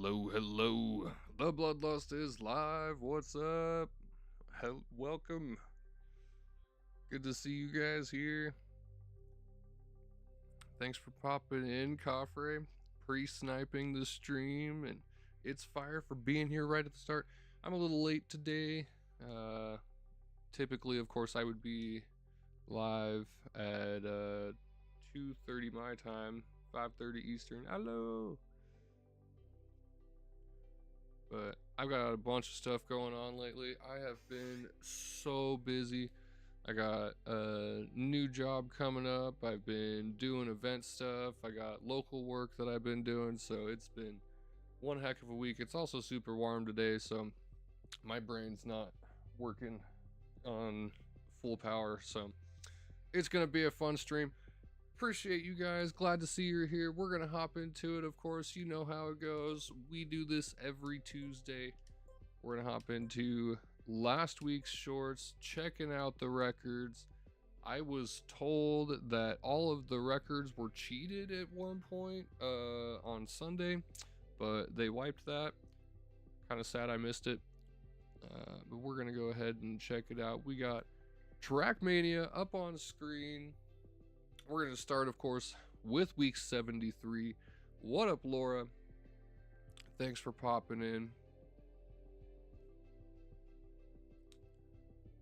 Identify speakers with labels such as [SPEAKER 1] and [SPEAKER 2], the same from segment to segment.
[SPEAKER 1] Hello, hello. The Bloodlust is live. What's up? Welcome. Good to see you guys here. Thanks for popping in, Coffre. Pre-sniping the stream, and it's fire for being here right at the start. I'm a little late today. Typically, of course, I would be live at 2:30 my time, 5:30 Eastern. Hello. But I've got a bunch of stuff going on lately. I have been so busy. I got a new job coming up. I've been doing event stuff. I got local work that I've been doing. So it's been one heck of a week. It's also super warm today, so my brain's not working on full power. So it's going to be a fun stream. Appreciate you guys. Glad to see you're here. We're gonna hop into it. Of course, you know how it goes. We do this every Tuesday. We're gonna hop into last week's shorts, checking out the records. I was told that all of the records were cheated at one point on Sunday, but they wiped that. Kind of sad I missed it. But we're gonna go ahead and check it out. We got Trackmania up on screen. We're going to start, of course, with week 73. What up, Laura? Thanks for popping in.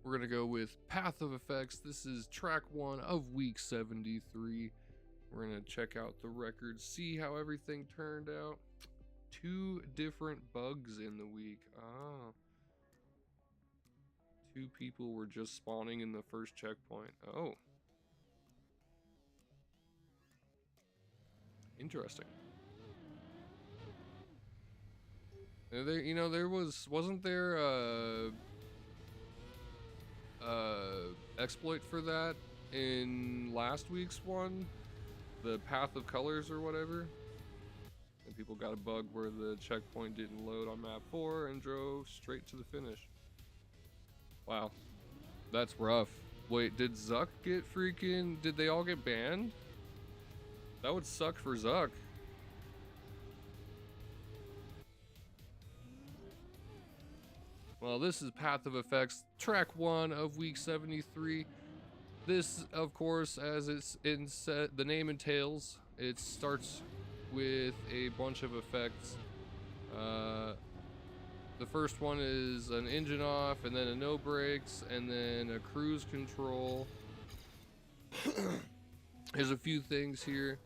[SPEAKER 1] We're going to go with Path of Effects. This is track 1 of week 73. We're going to check out the records, see how everything turned out. 2 different bugs in the week. Ah. 2 people were just spawning in the first checkpoint. Oh. Interesting. There wasn't there exploit for that in last week's one, the Path of Colors or whatever, and people got a bug where the checkpoint didn't load on map 4 and drove straight to the finish. Wow, that's rough. Wait, did Zuck get freaking? Did they all get banned? That would suck for Zuck. Well, this is Path of Effects, track 1 of week 73. This, of course, as the name entails, it starts with a bunch of effects. The first one is an engine off, and then a no brakes, and then a cruise control. There's a few things here.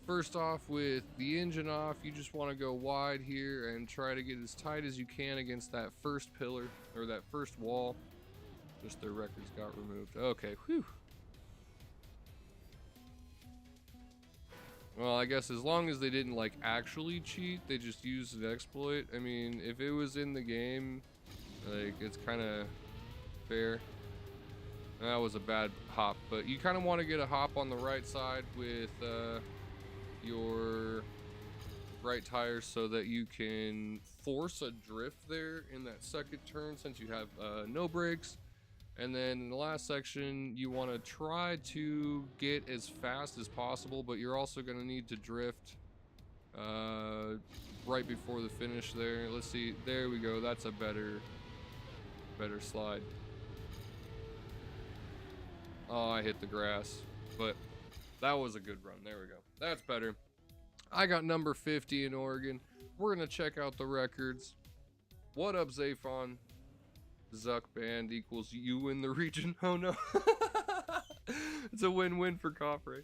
[SPEAKER 1] First off, with the engine off, you just want to go wide here and try to get as tight as you can against that first pillar, or that first wall. Just their records got removed. Okay, whew. Well, I guess as long as they didn't like actually cheat, they just used an exploit. I mean, if it was in the game, like, it's kind of fair. That was a bad hop, but you kind of want to get a hop on the right side with your right tire so that you can force a drift there in that second turn since you have no brakes. And then in the last section, you want to try to get as fast as possible, but you're also going to need to drift right before the finish there. Let's see. There we go. That's a better slide. Oh, I hit the grass, but that was a good run. There we go. That's better. I got number 50 in Oregon. We're going to check out the records. What up, Zaphon? Zuck band equals you in the region. Oh, no. It's a win-win for Coffre.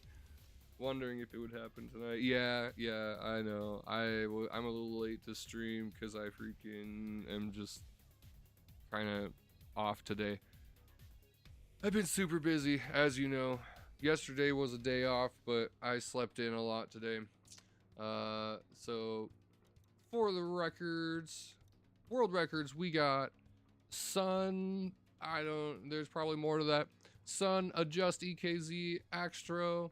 [SPEAKER 1] Wondering if it would happen tonight. Yeah, I know. I'm a little late to stream because I freaking am just kind of off today. I've been super busy, as you know. Yesterday was a day off, but I slept in a lot today. So for the records, world records, we got Sun. There's probably more to that. Sun, Adjust EKZ, Astro,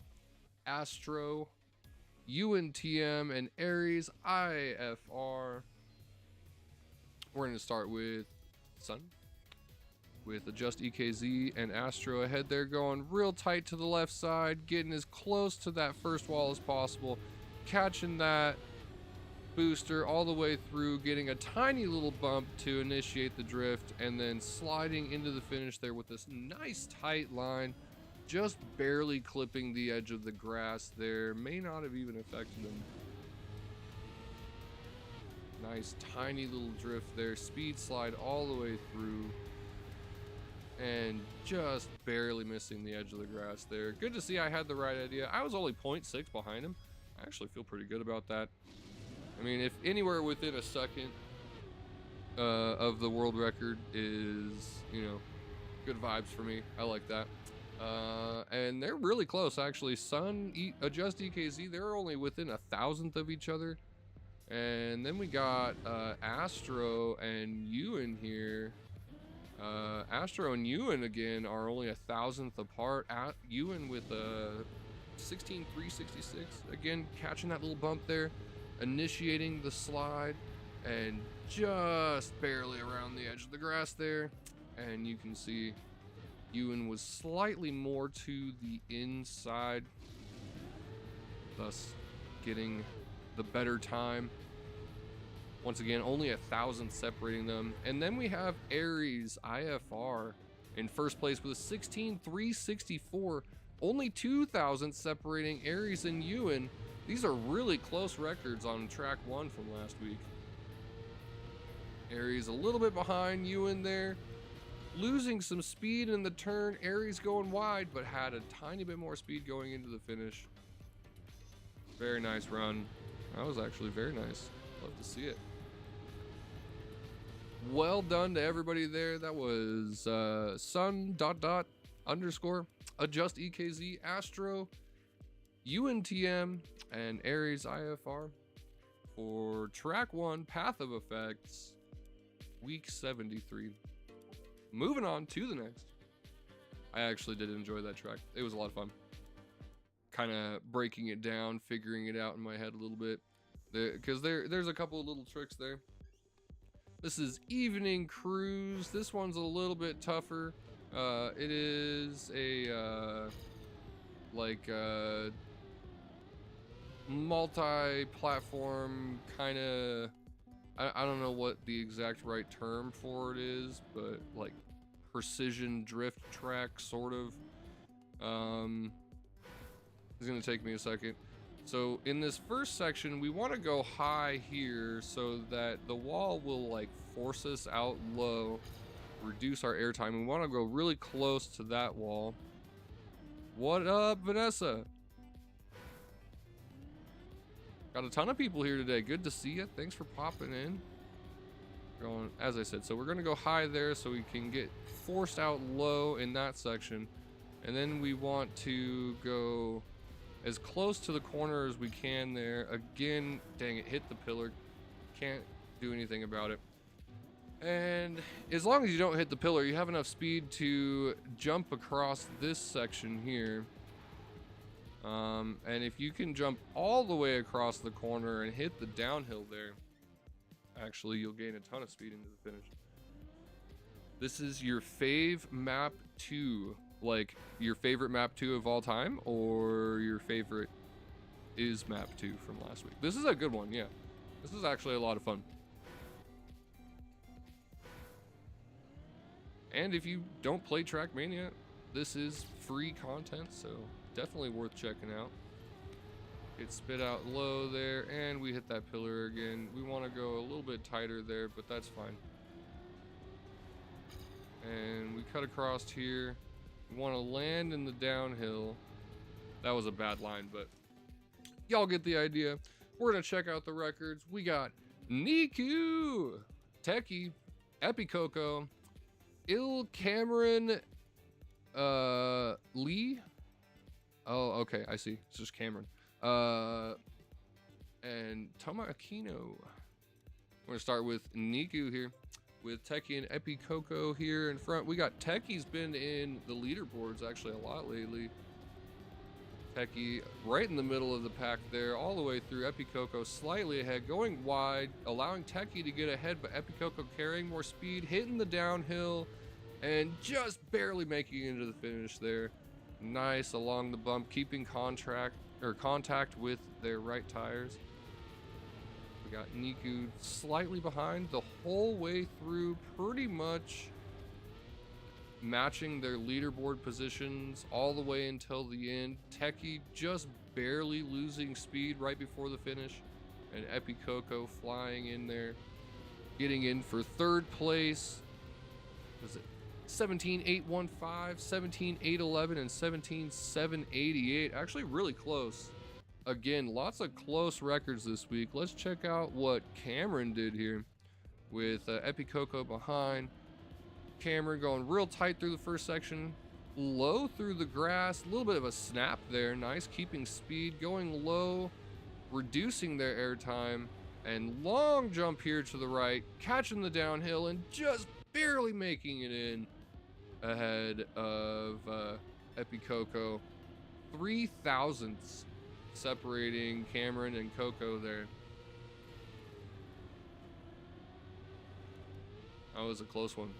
[SPEAKER 1] UNTM, and Aries IFR. We're going to start with Sun, with Adjust EKZ and Astro ahead there, going real tight to the left side, getting as close to that first wall as possible, catching that booster all the way through, getting a tiny little bump to initiate the drift, and then sliding into the finish there with this nice tight line, just barely clipping the edge of the grass there. May not have even affected them. Nice tiny little drift there, speed slide all the way through, and just barely missing the edge of the grass there. Good to see I had the right idea. I was only 0.6 behind him. I actually feel pretty good about that. I mean, if anywhere within a second of the world record is, you know, good vibes for me. I like that. And they're really close, actually. Just EKZ, they're only within 1,000th of each other. And then we got Astro and Ewan here. Astro and Ewan again are only 1,000th apart. Ewan with a 16.366, again catching that little bump there, initiating the slide, and just barely around the edge of the grass there. And you can see Ewan was slightly more to the inside, thus getting the better time. Once again, only 1,000 separating them. And then we have Aries IFR in first place with a 16.364. Only 2,000 separating Aries and Ewan. These are really close records on track 1 from last week. Aries a little bit behind Ewan there, losing some speed in the turn. Aries going wide, but had a tiny bit more speed going into the finish. Very nice run. That was actually very nice. Love to see it. Well done to everybody there. That was sun ... underscore adjust EKZ, Astro, UNTM, and Aries IFR for track 1 Path of Effects, week 73. Moving on to the next. I actually did enjoy that track. It was a lot of fun. Kind of breaking it down, figuring it out in my head a little bit, because there's a couple of little tricks there. This is Evening Cruise. This one's a little bit tougher. It is a multi-platform kind of, I don't know what the exact right term for it is, but like precision drift track sort of. It's gonna take me a second. So in this first section, we want to go high here so that the wall will like force us out low, reduce our airtime. We want to go really close to that wall. What up, Vanessa? Got a ton of people here today. Good to see you. Thanks for popping in. Going, as I said, so we're gonna go high there so we can get forced out low in that section, and then we want to go as close to the corner as we can there. Again, dang it, hit the pillar. Can't do anything about it. And as long as you don't hit the pillar, you have enough speed to jump across this section here. And if you can jump all the way across the corner and hit the downhill there, actually you'll gain a ton of speed into the finish. This is your fave map 2. Like your favorite map 2 of all time, or your favorite is map 2 from last week. This is a good one, yeah. This is actually a lot of fun. And if you don't play Trackmania, this is free content, so definitely worth checking out. It spit out low there, and we hit that pillar again. We want to go a little bit tighter there, but that's fine. And we cut across here. We want to land in the downhill. That was a bad line, but y'all get the idea. We're going to check out the records. We got Niku, Techie, Epicoco, Il Cameron, Lee. Oh, okay, I see. It's just Cameron. And Toma Aquino. We're going to start with Niku here, with Techie and Epicoco here in front. We got Techie's been in the leaderboards actually a lot lately. Techie right in the middle of the pack there, all the way through. Epicoco slightly ahead, going wide, allowing Techie to get ahead, but Epicoco carrying more speed, hitting the downhill, and just barely making it into the finish there. Nice along the bump, keeping contact with their right tires. got Niku slightly behind the whole way through, pretty much matching their leaderboard positions all the way until the end. Techie just barely losing speed right before the finish, and Epicoco flying in there, getting in for third place. Was it 17.815, 17.811, and 17.788? Actually really close. Again, lots of close records this week. Let's check out what Cameron did here with Epicoco behind. Cameron going real tight through the first section, low through the grass, a little bit of a snap there. Nice, keeping speed, going low, reducing their air time, and long jump here to the right, catching the downhill and just barely making it in ahead of Epicoco. 3 thousandths separating Cameron and Coco there. That was a close one.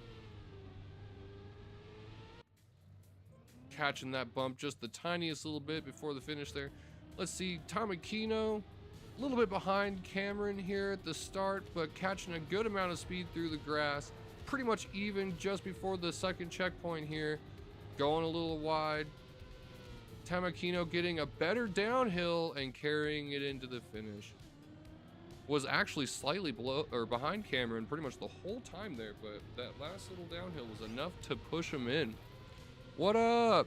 [SPEAKER 1] Catching that bump just the tiniest little bit before the finish there. Let's see, Tamakino a little bit behind Cameron here at the start, but catching a good amount of speed through the grass. Pretty much even just before the second checkpoint here, going a little wide. Tamakino getting a better downhill and carrying it into the finish. Was actually slightly below or behind Cameron pretty much the whole time there, but that last little downhill was enough to push him in. What up?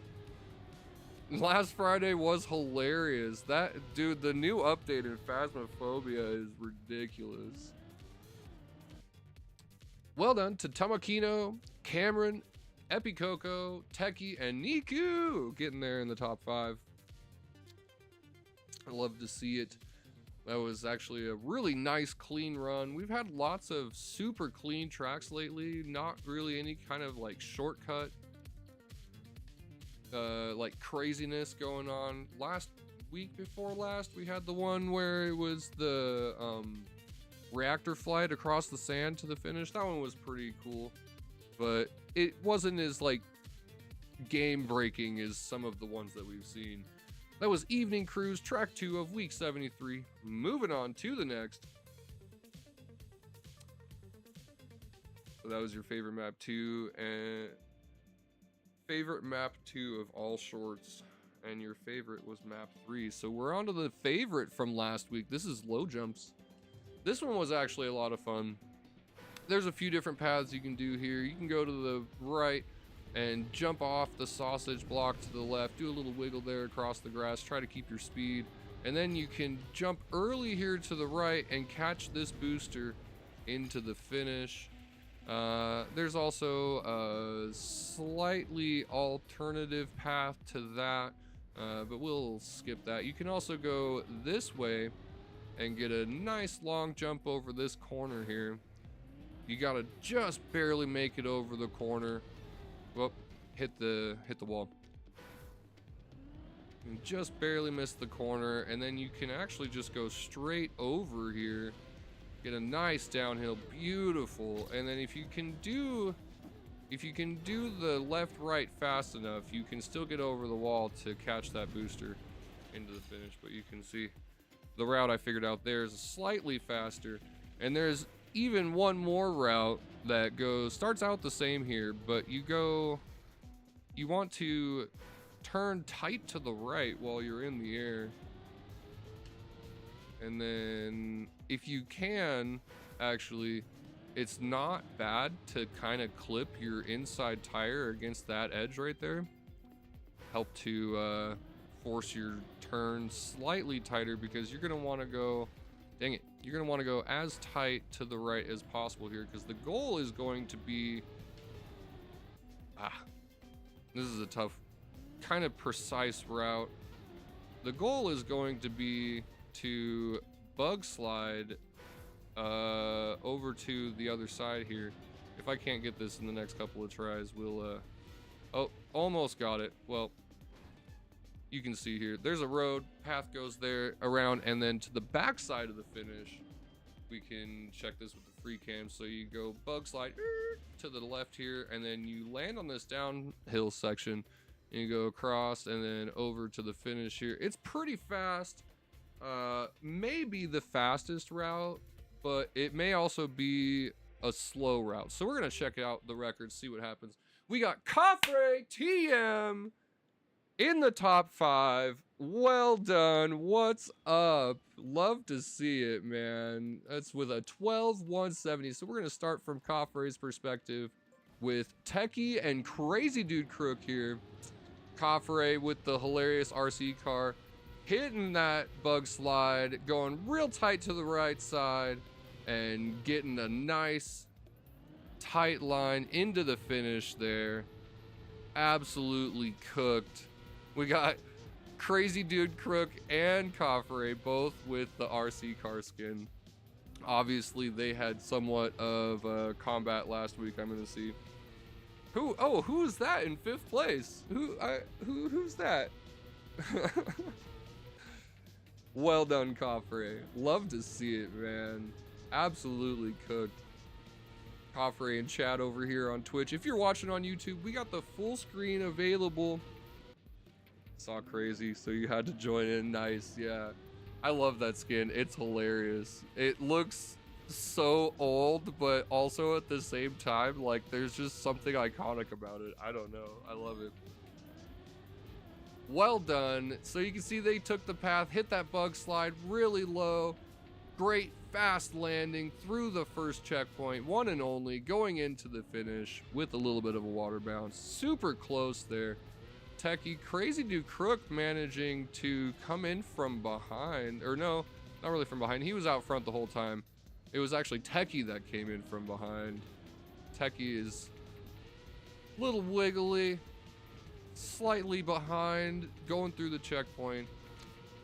[SPEAKER 1] Last Friday was hilarious. That dude, the new update in Phasmophobia is ridiculous. Well done to Tamakino, Cameron, Epicoco, Techie, and Niku getting there in the top 5. I love to see it. That was actually a really nice, clean run. We've had lots of super clean tracks lately. Not really any kind of like shortcut, like craziness going on. Last week before last, we had the one where it was the reactor flight across the sand to the finish. That one was pretty cool, but it wasn't as like game breaking as some of the ones that we've seen. That was Evening Cruise, track 2 of week 73. Moving on to the next. So that was your favorite map 2, and favorite map 2 of all shorts, and your favorite was map 3. So we're on to the favorite from last week. This is low jumps. This one was actually a lot of fun. There's a few different paths you can do here. You can go to the right and jump off the sausage block to the left, do a little wiggle there across the grass, try to keep your speed, and then you can jump early here to the right and catch this booster into the finish. There's also a slightly alternative path to that, but we'll skip that. You can also go this way and get a nice long jump over this corner here. You gotta just barely make it over the corner. Well, hit the wall. And just barely missed the corner, and then you can actually just go straight over here, get a nice downhill, beautiful. And then if you can do the left right fast enough, you can still get over the wall to catch that booster into the finish. But you can see the route I figured out there is slightly faster, and there's even one more route that starts out the same here, but you want to turn tight to the right while you're in the air, and then if you can, actually, it's not bad to kind of clip your inside tire against that edge right there. Help to force your turn slightly tighter, because you're gonna want to go, dang it, you're going to want to go as tight to the right as possible here, because the goal is going to be, this is a tough, kind of precise route. The goal is going to be to bug slide over to the other side here. If I can't get this in the next couple of tries, we'll, oh, almost got it. Well, you can see here, there's a road, path goes there around, and then to the back side of the finish, we can check this with the free cam. So you go bug slide to the left here, and then you land on this downhill section, and you go across and then over to the finish here. It's pretty fast, maybe the fastest route but it may also be a slow route. So we're gonna check out the records, see what happens. We got Cofre TM in the top 5. Well done. What's up? Love to see it, man. That's with a 12-170. So we're gonna start from Cofre's perspective with Techie and Crazy Dude Crook here. Cofre with the hilarious RC car, hitting that bug slide, going real tight to the right side, and getting a nice tight line into the finish there. Absolutely cooked. We got Crazy Dude Crook and Cofre both with the RC car skin. Obviously, they had somewhat of combat last week. I'm gonna see. Who's that in 5th place? Who's that? Well done, Cofre. Love to see it, man. Absolutely cooked. Cofre and chat over here on Twitch. If you're watching on YouTube, we got the full screen available. Saw Crazy, so you had to join in. Nice, yeah. I love that skin. It's hilarious. It looks so old, but also at the same time, like, there's just something iconic about it. I don't know. I love it. Well done. So you can see they took the path, hit that bug slide really low. Great fast landing through the first checkpoint, one and only, going into the finish with a little bit of a water bounce. Super close there. Techie, Crazy Dude Crook managing to come in from behind, or no, not really from behind. He was out front the whole time. It was actually Techie that came in from behind. Techie is a little wiggly, slightly behind, going through the checkpoint.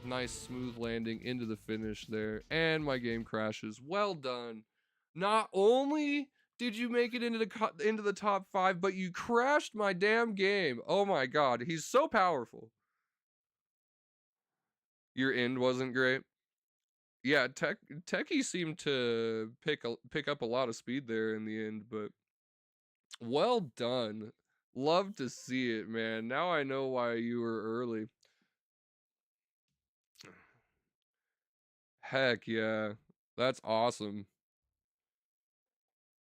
[SPEAKER 1] Nice smooth landing into the finish there. And my game crashes. Well done. Not only did you make it into the top 5, but you crashed my damn game. Oh my god, he's so powerful. Your end wasn't great. Yeah, Techie seemed to pick up a lot of speed there in the end, but well done. Love to see it, man. Now I know why you were early. Heck yeah. That's awesome.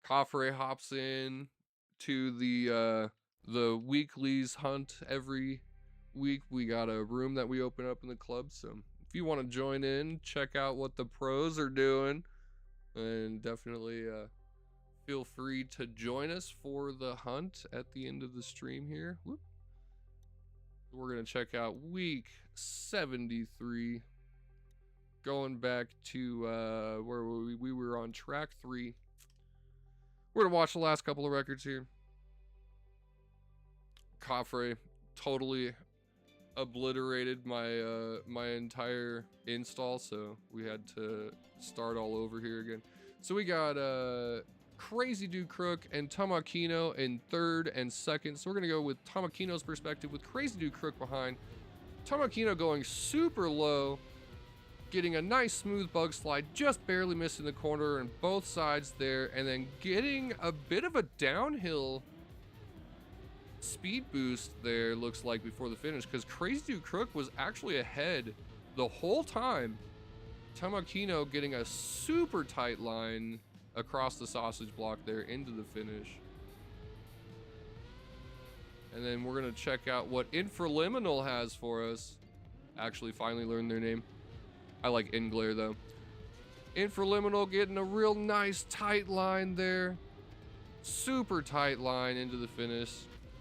[SPEAKER 1] Cofre hops in to the weeklies hunt every week. We got a room that we open up in the club, so if you want to join in, check out what the pros are doing, and definitely feel free to join us for the hunt at the end of the stream here. Whoop. We're gonna check out week 73. Going back to where we were on track 3. We're gonna watch the last couple of records here. Cofre totally obliterated my my entire install, so we had to start all over here again. So we got Crazy Dude Crook and Tamakino in 3rd and 2nd. So we're gonna go with Tamakino's perspective with Crazy Dude Crook behind. Tamakino going super low, getting a nice smooth bug slide, just barely missing the corner and both sides there, and then getting a bit of a downhill speed boost there, looks like, before the finish, because Crazy Dude Crook was actually ahead the whole time. Tamakino getting a super tight line across the sausage block there into the finish. And then we're gonna check out what Infraliminal has for us. Actually finally learned their name. I like Inglare though. Infraliminal getting a real nice tight line there. Super tight line into the finish.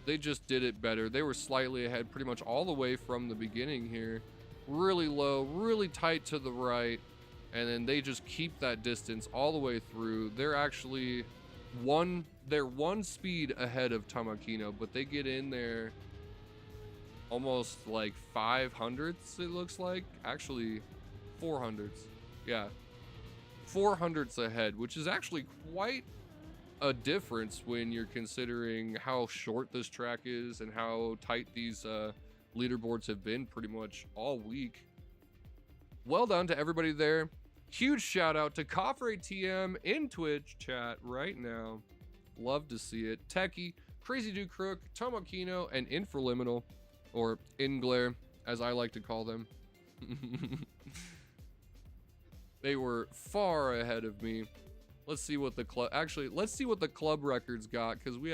[SPEAKER 1] They just did it better. They were slightly ahead pretty much all the way from the beginning here. Really low, really tight to the right. And then they just keep that distance all the way through. They're actually one speed ahead of Tamakino, but they get in there almost like 500ths, it looks like. Actually 400ths. Yeah, 400ths ahead, which is actually quite a difference when you're considering how short this track is and how tight these leaderboards have been pretty much all week. Well done to everybody there. Huge shout out to Cofre TM in Twitch chat right now. Love to see it. Techie, Crazy Dude Crook, Tamakino, and Infraliminal, or Inglare as I like to call them. They were far ahead of me. Let's see what the club, actually, let's see what the club records got, because we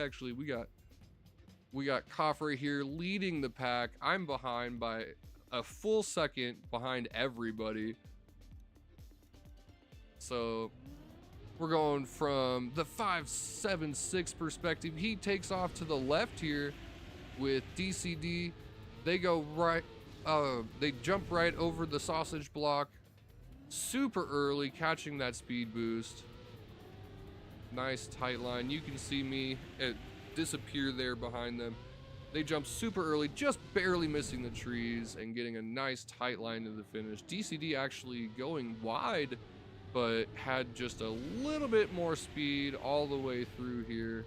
[SPEAKER 1] got Coffrey here leading the pack. I'm behind by a full second behind everybody. So we're going from the 576 perspective. He takes off to the left here with DCD. They go right, they jump right over the sausage block super early, catching that speed boost. Nice tight line. You can see me disappear there behind them. They jump super early, just barely missing the trees and getting a nice tight line to the finish. DCD actually going wide, but had just a little bit more speed all the way through here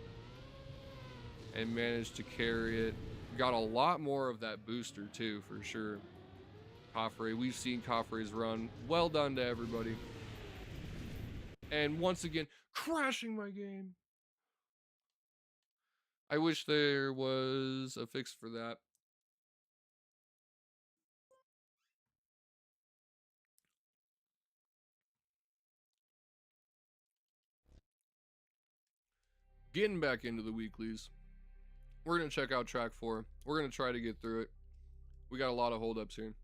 [SPEAKER 1] and managed to carry it. Got a lot more of that booster too, for sure. Coffrey, we've seen Coffrey's run. Well done to everybody. And once again, crashing my game. I wish there was a fix for that. Getting back into the weeklies. We're going to check out track 4. We're going to try to get through it. We got a lot of holdups here.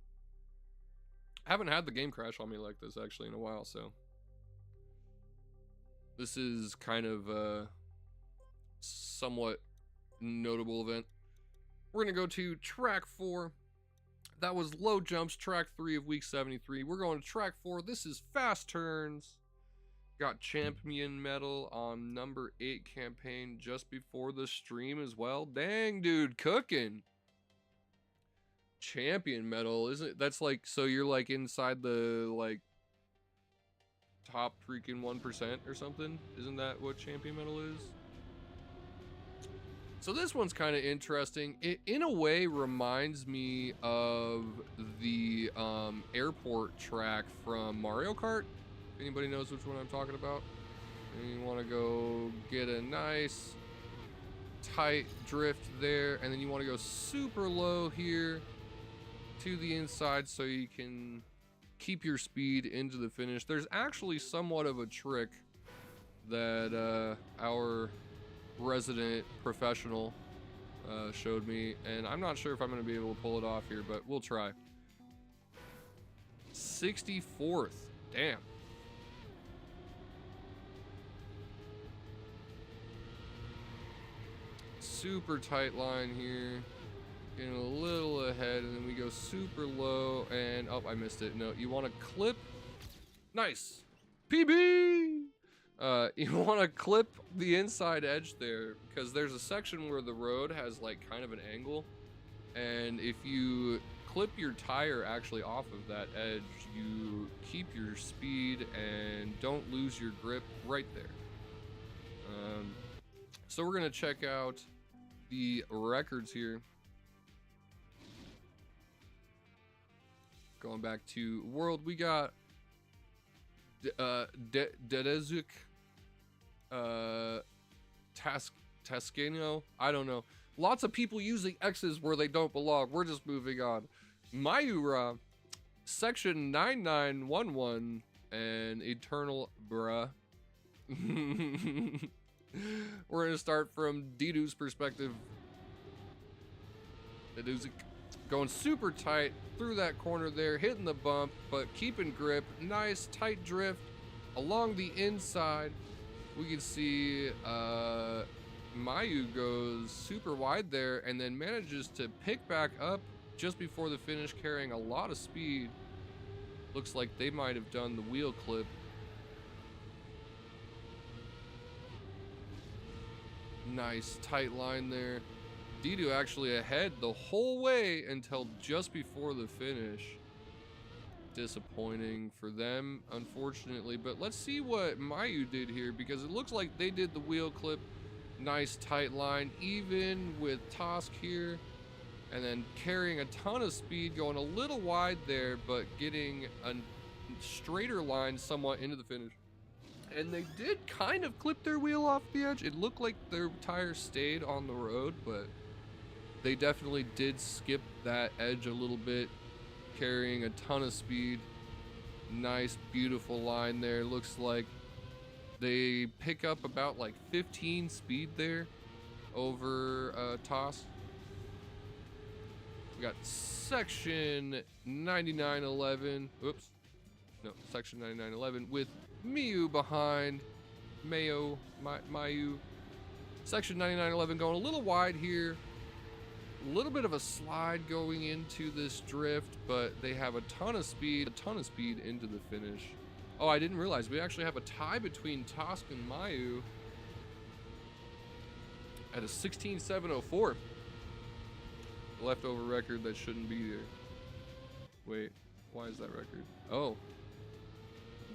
[SPEAKER 1] I haven't had the game crash on me like this actually in a while, so this is kind of a somewhat notable event. We're going to go to track 4. That was low jumps, track 3 of week 73. We're going to track 4. This is fast turns. Got champion medal on number 8 campaign just before the stream as well. Dang, dude, cooking. Champion medal, isn't it? That's like, so you're like inside the like top freaking 1% or something? Isn't that what champion medal is? So this one's kind of interesting. It in a way reminds me of the airport track from Mario Kart. If anybody knows which one I'm talking about. And you want to go get a nice tight drift there, and then you want to go super low here to the inside so you can keep your speed into the finish. There's actually somewhat of a trick that our resident professional showed me, and I'm not sure if I'm going to be able to pull it off here, but we'll try. 64th. Damn. Super tight line here. Getting a little ahead, and then we go super low, and oh, I missed it. No, you want to clip. Nice. PB. You want to clip the inside edge there, because there's a section where the road has like kind of an angle, and if you clip your tire actually off of that edge, you keep your speed and don't lose your grip right there. So we're gonna check out the records here. Going back to world, we got Dedezuk, Tascano, I don't know. Lots of people using X's where they don't belong. We're just moving on. Mayura, section 9911, and Eternal Bruh. We're gonna start from Didu's perspective. Dedezuk going super tight through that corner there, hitting the bump, but keeping grip. Nice tight drift along the inside. We can see Mayu goes super wide there and then manages to pick back up just before the finish, carrying a lot of speed. Looks like they might have done the wheel clip. Nice tight line there. Didu actually ahead the whole way until just before the finish. Disappointing for them, unfortunately, but let's see what Mayu did here, because it looks like they did the wheel clip. Nice tight line, even with Tosk here, and then carrying a ton of speed, going a little wide there, but getting a straighter line somewhat into the finish. And they did kind of clip their wheel off the edge. It looked like their tire stayed on the road, but they definitely did skip that edge a little bit, carrying a ton of speed. Nice, beautiful line there. Looks like they pick up about like 15 speed there over Toss. We got section 9911. Oops. No, section 9911 with Miyu behind. Mayu. Section 9911 going a little wide here. A little bit of a slide going into this drift, but they have a ton of speed into the finish. Oh, I didn't realize we actually have a tie between Tosk and Mayu at a 16.704. Leftover record that shouldn't be there. Wait, why is that record? Oh,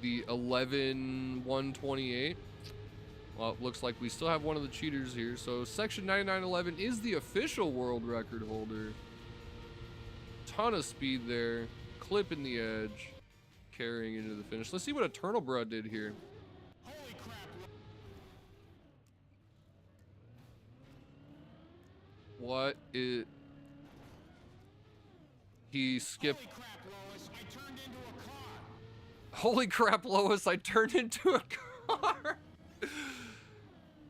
[SPEAKER 1] the 11.128. Well, it looks like we still have one of the cheaters here. So section 9911 is the official world record holder. Ton of speed there, clipping the edge, carrying into the finish. Let's see what Eternal Bruh did here.
[SPEAKER 2] Holy crap.
[SPEAKER 1] What is... He skipped...
[SPEAKER 2] Holy crap, Lois, I turned into a car.
[SPEAKER 1] Holy crap, Lois, I turned into a car.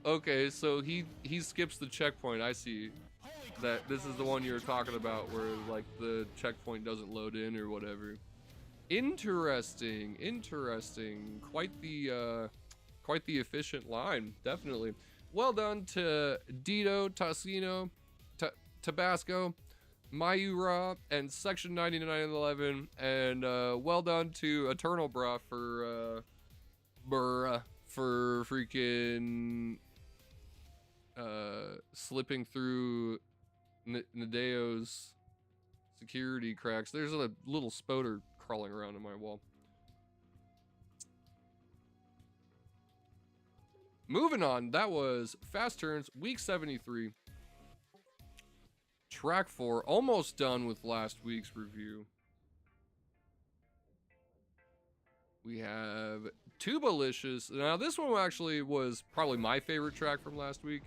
[SPEAKER 1] Okay, so he skips the checkpoint. I see that this is the one you were talking about where like the checkpoint doesn't load in or whatever. Interesting. Quite the efficient line, definitely. Well done to Dito, Tassino, Tabasco, Mayura, and section 9911, and well done to Eternal Bruh for freaking slipping through Nadeo's security cracks. There's a little spoder crawling around in my wall. Moving on, that was Fast Turns, week 73. Track 4, almost done with last week's review. We have Tubalicious. Now this one actually was probably my favorite track from last week.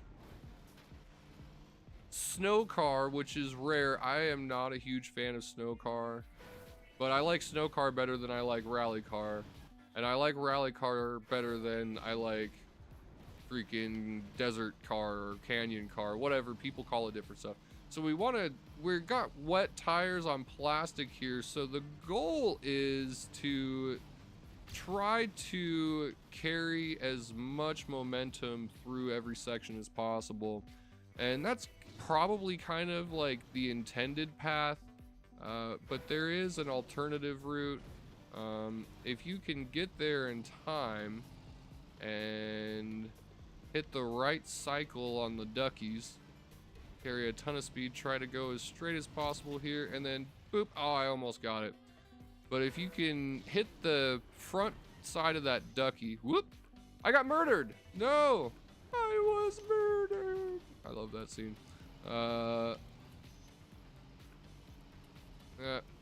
[SPEAKER 1] Snow Car, which is rare. I am not a huge fan of Snow Car, but I like Snow Car better than I like Rally Car, and I like Rally Car better than I like freaking Desert Car or Canyon Car, whatever people call it, different stuff. So we got wet tires on plastic here, so the goal is to try to carry as much momentum through every section as possible, and that's probably kind of like the intended path, but there is an alternative route. If you can get there in time and hit the right cycle on the duckies, carry a ton of speed, try to go as straight as possible here, and then boop, oh, I almost got it. But if you can hit the front side of that ducky, whoop, I got murdered. No, I was murdered. I love that scene.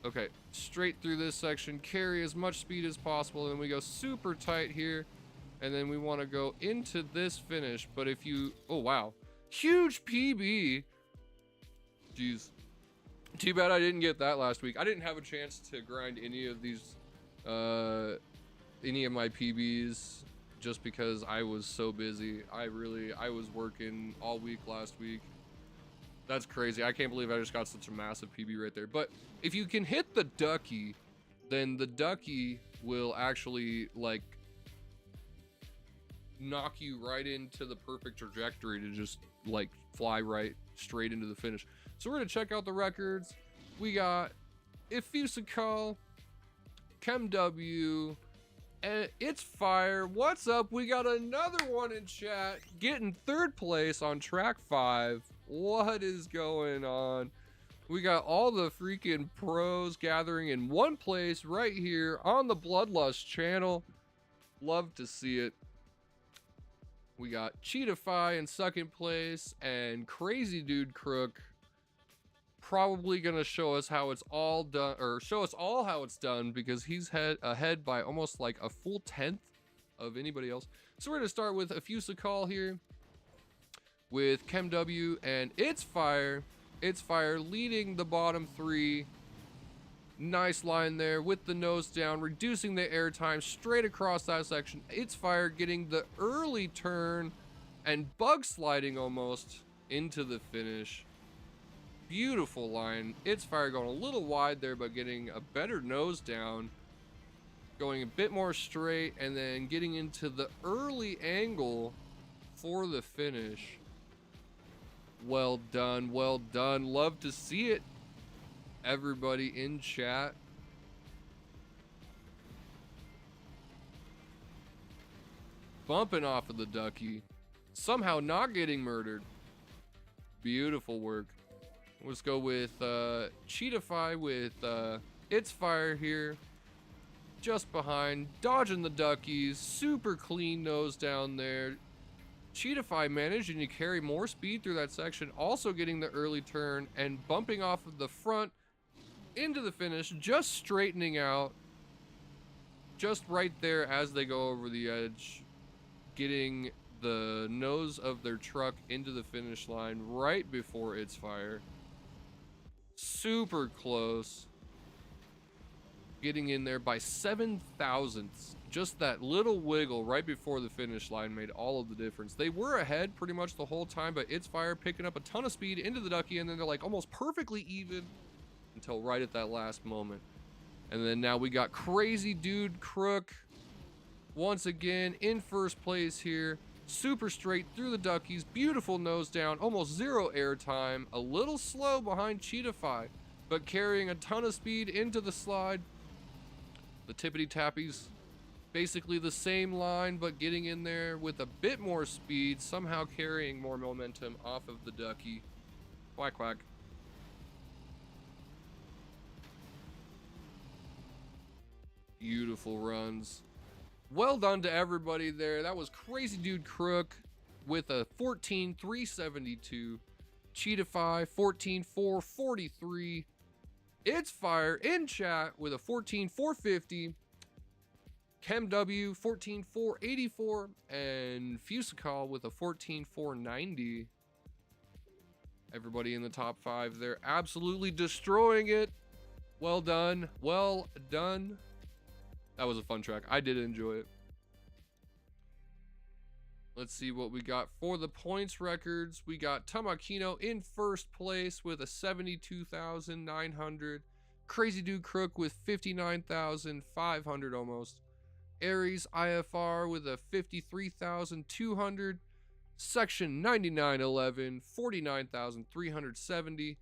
[SPEAKER 1] Okay, straight through this section, carry as much speed as possible, and then we go super tight here, and then we want to go into this finish. But if you, oh wow, huge PB. Jeez. Too bad I didn't get that last week. I didn't have a chance to grind any of these, any of my PBs just because I was so busy. I was working all week last week. That's crazy. I can't believe I just got such a massive PB right there. But if you can hit the ducky, then the ducky will actually like knock you right into the perfect trajectory to just like fly right straight into the finish. So we're gonna check out the records. We got Ifusikal, Chem W, and It's Fire. What's up? We got another one in chat, getting third place on track 5. What is going on? We got all the freaking pros gathering in one place right here on the Bloodlust channel. Love to see it. We got Cheetahfy in second place, and Crazy Dude Crook probably gonna show us how it's all done, or show us all how it's done, because he's ahead by almost like a full 10th of anybody else. So we're gonna start with Ifusikal here with Chem W and It's Fire. It's Fire leading the bottom 3. Nice line there with the nose down, reducing the air time straight across that section. It's Fire getting the early turn and bug sliding almost into the finish. Beautiful line. It's Fire going a little wide there, but getting a better nose down, going a bit more straight, and then getting into the early angle for the finish. Well done, well done. Love to see it. Everybody in chat. Bumping off of the ducky. Somehow not getting murdered. Beautiful work. Let's go with Cheetahfy with It's Fire here. Just behind. Dodging the duckies. Super clean nose down there. Cheetahfy managing to carry more speed through that section. Also getting the early turn and bumping off of the front into the finish, just straightening out just right there as they go over the edge, getting the nose of their truck into the finish line right before It's Fire. Super close, getting in there by 7 thousandths. Just that little wiggle right before the finish line made all of the difference. They were ahead pretty much the whole time, but It's Fire picking up a ton of speed into the ducky, and then they're like almost perfectly even until right at that last moment. And then now we got Crazy Dude Crook once again in first place here. Super straight through the duckies. Beautiful nose down. Almost zero air time. A little slow behind Cheetahfy, but carrying a ton of speed into the slide. The Tippity Tappies, basically the same line, but getting in there with a bit more speed. Somehow carrying more momentum off of the ducky. Quack, quack. Beautiful runs. Well done to everybody there. That was Crazy Dude Crook with a 14.372. Cheetahfy 14.443. It's Fire in chat with a 14.450. ChemW 14.484. And Fusical with a 14.490. Everybody in the top 5 there absolutely destroying it. Well done. Well done. That was a fun track. I did enjoy it. Let's see what we got for the points records. We got Tamakino in first place with a 72,900. Crazy Dude Crook with 59,500 almost. Aries IFR with a 53,200. Section 9911, 49,370.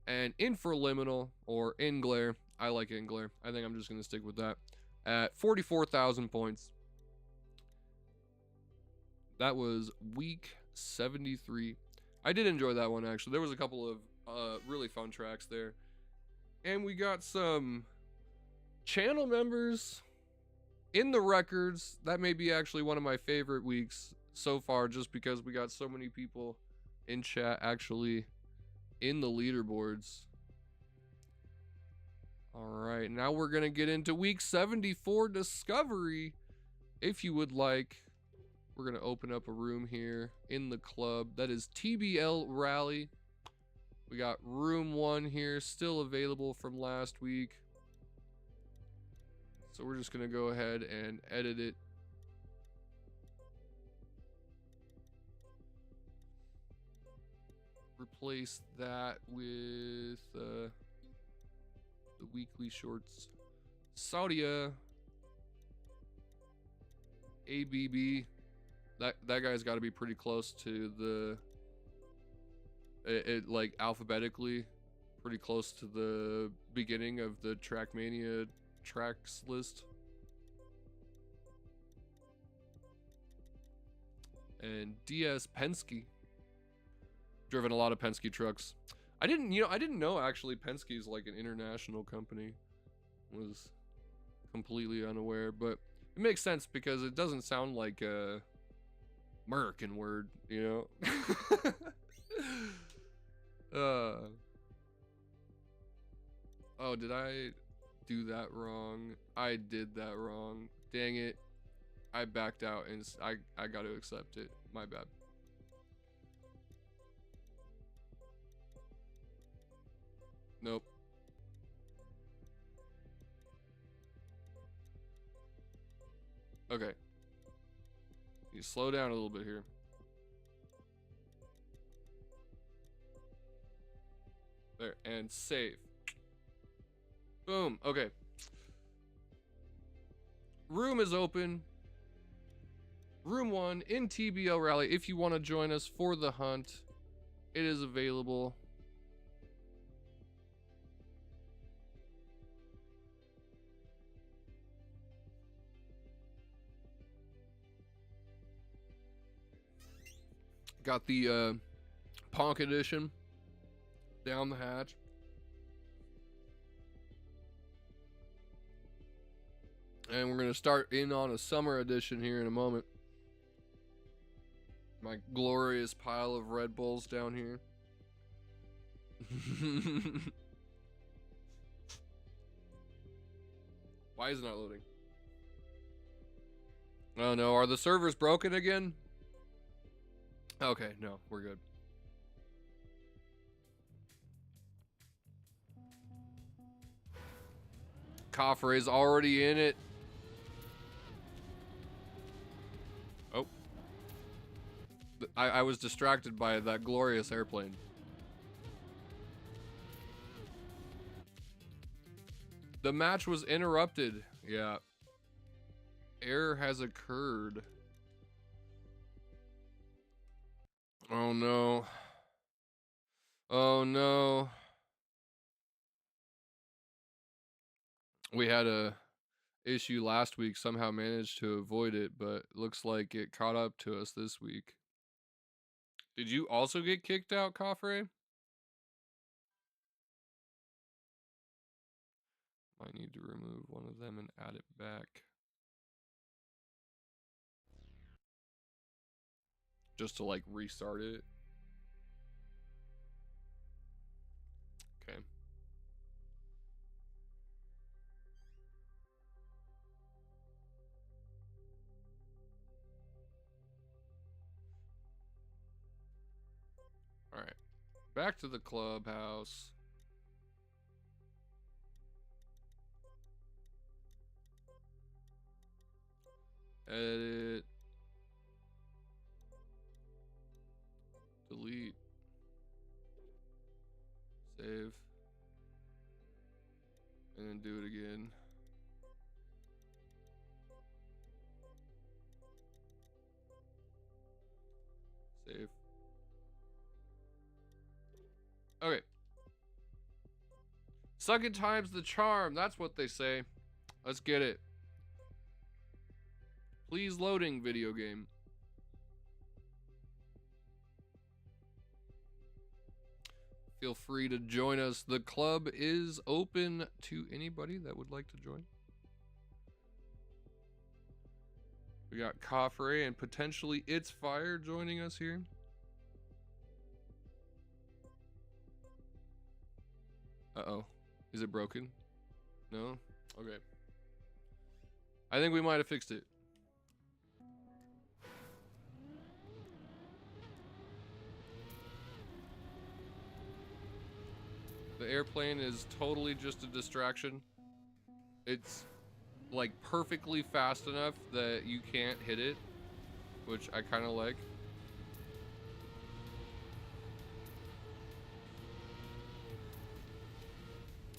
[SPEAKER 1] And Infraliminal, or Inglare. I like Inglare. I think I'm just going to stick with that. At 44,000 points. That was week 73. I did enjoy that one, actually. There was a couple of really fun tracks there. And we got some channel members in the records. That may be actually one of my favorite weeks so far, just because we got so many people in chat actually in the leaderboards. All right, now we're going to get into week 74 discovery. If you would like, we're going to open up a room here in the club. That is TBL Rally. We got room 1 here, still available from last week. So we're just going to go ahead and edit it. Replace that with the weekly shorts. Saudia. ABB. That guy's got to be pretty close to the it like alphabetically pretty close to the beginning of the Trackmania tracks list. And DS Penske. Driven a lot of Penske trucks. I didn't know actually Penske's like an international company. Was completely unaware, but it makes sense because it doesn't sound like a American word, you know. Oh, did I do that wrong? I did that wrong. Dang it. I backed out and I got to accept it. My bad. Nope. Okay. You slow down a little bit here. There, and save. Boom. Okay. Room is open. Room 1 in TBL Rally. If you want to join us for the hunt, it is available. Got the Ponk edition down the hatch. And we're going to start in on a summer edition here in a moment. My glorious pile of Red Bulls down here. Why is it not loading? Oh no, are the servers broken again? Okay, no, we're good. Coffer is already in it. Oh. I was distracted by that glorious airplane. The match was interrupted. Yeah. Error has occurred. Oh no. Oh no. We had a issue last week, somehow managed to avoid it, but looks like it caught up to us this week. Did you also get kicked out, Coffre? I need to remove one of them and add it back. Just to like restart it. Okay. All right. Back to the clubhouse. Edit. Delete. Save. And then do it again. Save. Okay. Second time's the charm. That's what they say. Let's get it. Please loading video game. Feel free to join us. The club is open to anybody that would like to join. We got Coffre and potentially It's Fire joining us here. Uh-oh. Is it broken? No? Okay. I think we might have fixed it. The airplane is totally just a distraction. It's like perfectly fast enough that you can't hit it, which I kind of like.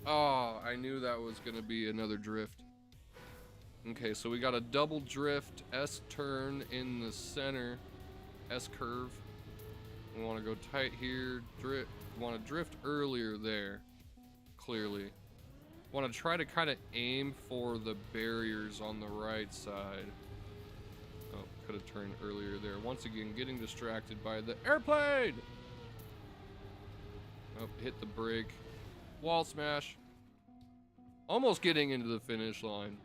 [SPEAKER 1] Oh, I knew that was gonna be another drift. Okay, so we got a double drift S-turn in the center, S-curve. We want to go tight here, drift. Want to drift earlier there, clearly. Want to try to kind of aim for the barriers on the right side. Oh, could have turned earlier there. Once again, getting distracted by the airplane. Oh, hit the brake. Wall smash. Almost getting into the finish line.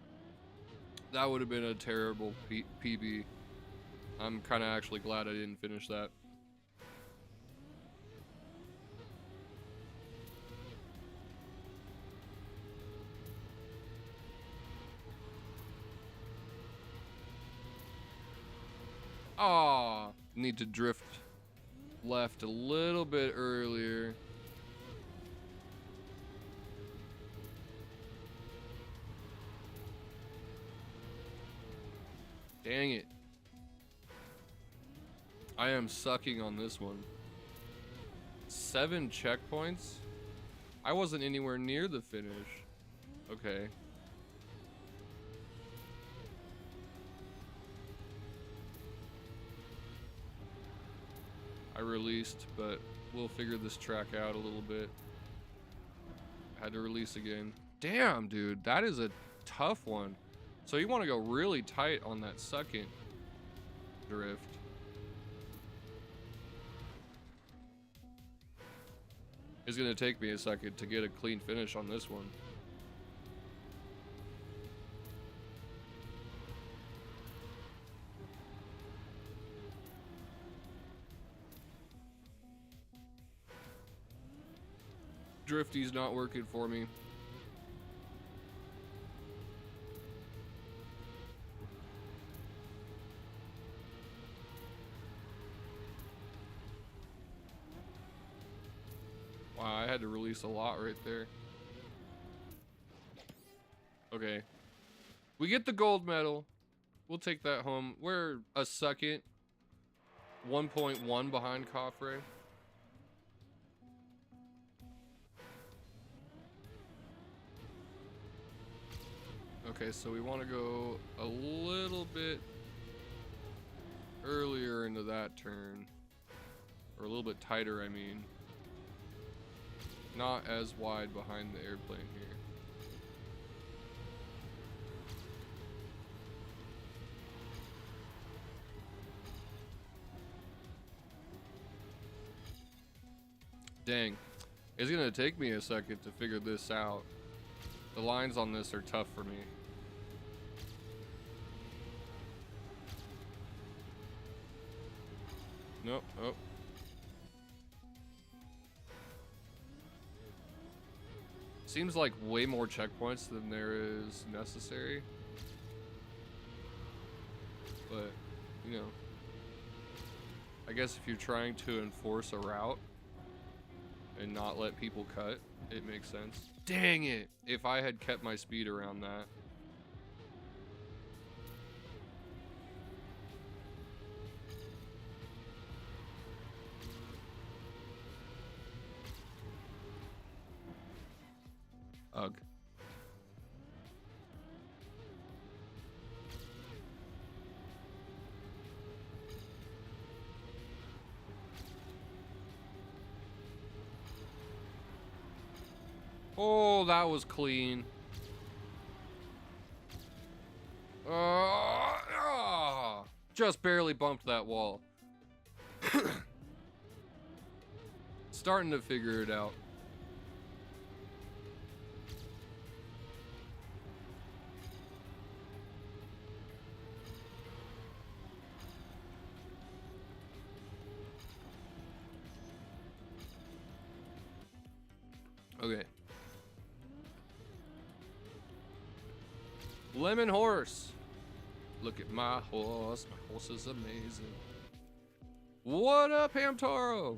[SPEAKER 1] That would have been a terrible PB. I'm kind of actually glad I didn't finish that. Aw, need to drift left a little bit earlier. Dang it. I am sucking on this one. 7 checkpoints? I wasn't anywhere near the finish. Okay. I released, but we'll figure this track out a little bit. Had to release again. Damn, dude, that is a tough one. So you want to go really tight on that second drift. It's gonna take me a second to get a clean finish on this one. Drifty's not working for me. Wow, I had to release a lot right there. Okay. We get the gold medal. We'll take that home. We're a second. 1.1 behind Coffre. Okay, so we want to go a little bit earlier into that turn. Or a little bit tighter, I mean. Not as wide behind the airplane here. Dang. It's gonna take me a second to figure this out. The lines on this are tough for me. Nope, oh. Seems like way more checkpoints than there is necessary. But, you know. I guess if you're trying to enforce a route and not let people cut, it makes sense. Dang it! If I had kept my speed around that. Ugh. Oh, that was clean. Just barely bumped that wall. Starting to figure it out. Okay. Lemon horse. Look at my horse. My horse is amazing. What up, Hamtaro?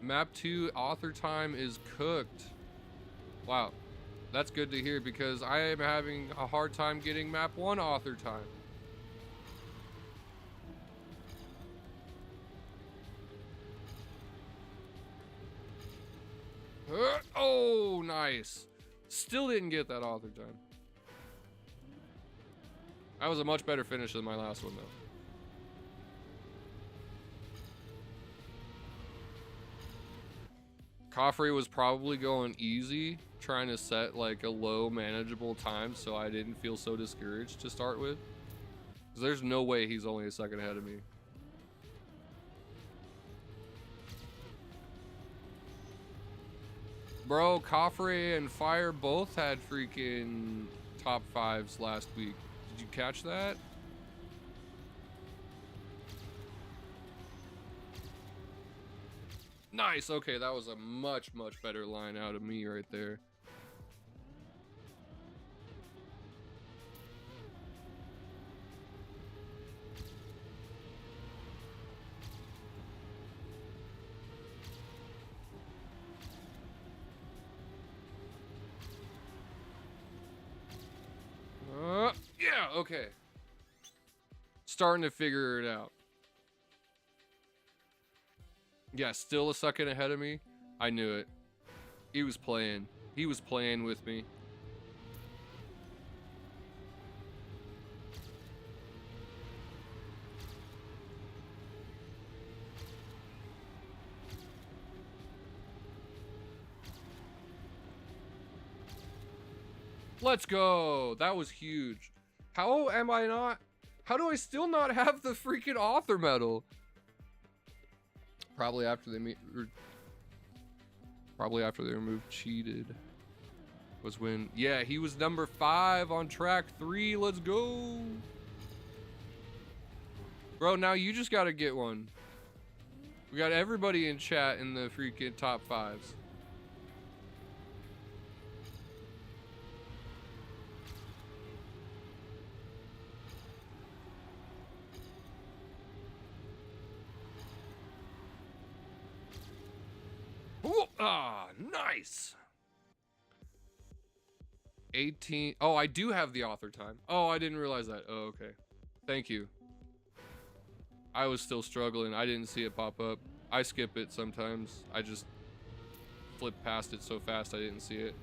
[SPEAKER 1] Map 2 author time is cooked. Wow. That's good to hear because I am having a hard time getting map 1 author time. Oh, nice. Still didn't get that author time. That was a much better finish than my last one, though. Coffrey was probably going easy, trying to set like a low manageable time so I didn't feel so discouraged to start with. 'Cause there's no way he's only a second ahead of me. Bro, Coffrey and Fire both had freaking top 5s last week. Did you catch that? Nice. Okay, that was a much better line out of me right there. Yeah, okay. Starting to figure it out. Yeah, still a second ahead of me. I knew it. He was playing. He was playing with me. Let's go. That was huge. How am I not? How do I still not have the freaking author medal? Probably after they removed cheated. Was when, yeah, he was number 5 on track 3. Let's go. Bro, now you just gotta get one. We got everybody in chat in the freaking top 5s. Ooh, ah, nice. 18. Oh, I do have the author time. Oh, I didn't realize that. Oh, okay. Thank you. I was still struggling. I didn't see it pop up. I skip it sometimes. I just flip past it so fast I didn't see it.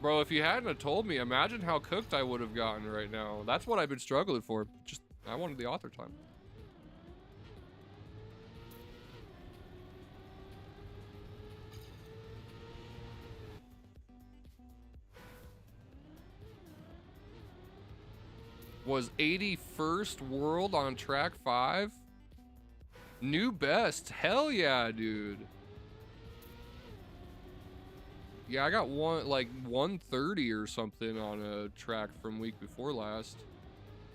[SPEAKER 1] Bro, if you hadn't have told me, imagine how cooked I would have gotten right now. That's what I've been struggling for. Just, I wanted the author time. Was 81st world on track 5? New best. Hell yeah, dude. Yeah, I got like 130 or something on a track from week before last.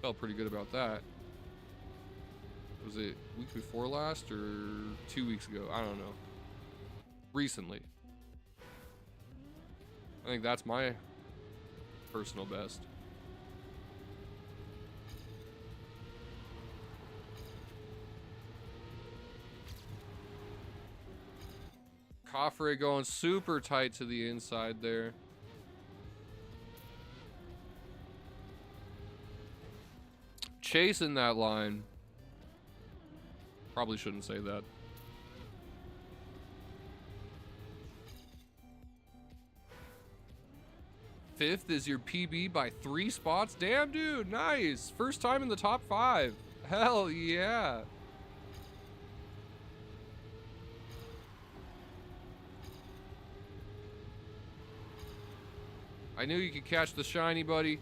[SPEAKER 1] Felt pretty good about that. Was it week before last or 2 weeks ago? I don't know. Recently. I think that's my personal best. Coffre going super tight to the inside there. Chasing that line. Probably shouldn't say that. Fifth is your PB by 3 spots. Damn, dude, nice. First time in the top 5. Hell yeah. I knew you could catch the shiny, buddy.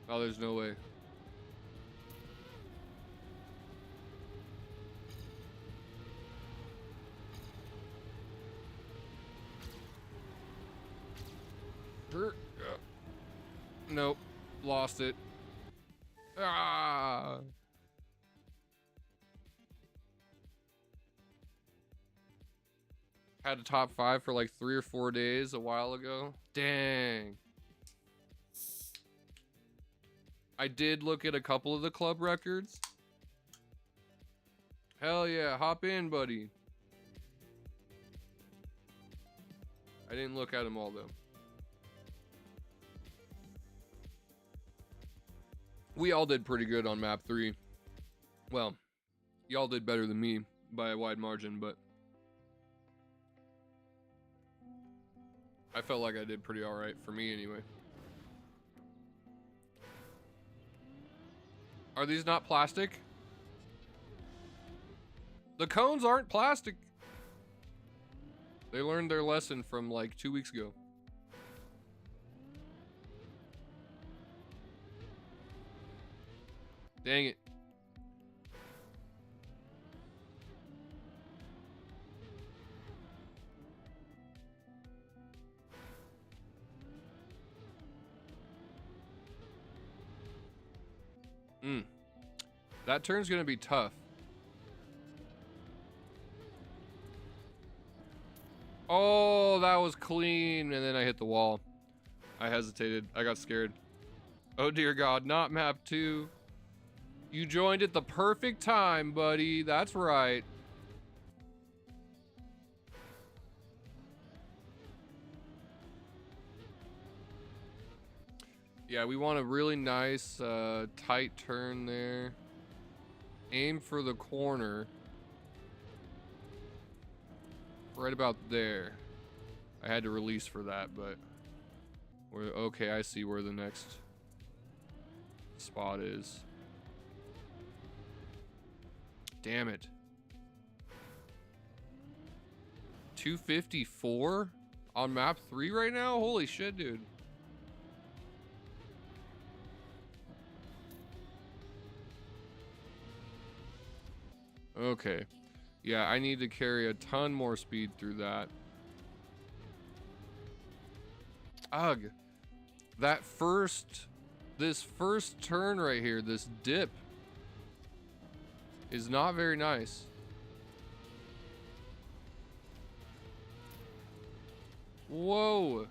[SPEAKER 1] Oh, there's no way. Nope. Lost it. Ah. Had a top 5 for like 3 or 4 days a while ago. Dang. I did look at a couple of the club records. Hell yeah, hop in, buddy. I didn't look at them all though. We all did pretty good on map 3. Well, y'all did better than me by a wide margin, but I felt like I did pretty alright for me anyway. Are these not plastic? The cones aren't plastic. They learned their lesson from like 2 weeks ago. Dang it. That turn's gonna be tough. Oh, that was clean, and then I hit the wall. I hesitated. I got scared. Oh dear God, not map 2. You joined at the perfect time, buddy. That's right. Yeah, we want a really nice, tight turn there. Aim for the corner. Right about there. I had to release for that, but okay, I see where the next spot is. Damn it. 254 on map 3 right now? Holy shit, dude. Okay. Yeah, I need to carry a ton more speed through that. Ugh. This first turn right here, this dip, is not very nice. Whoa.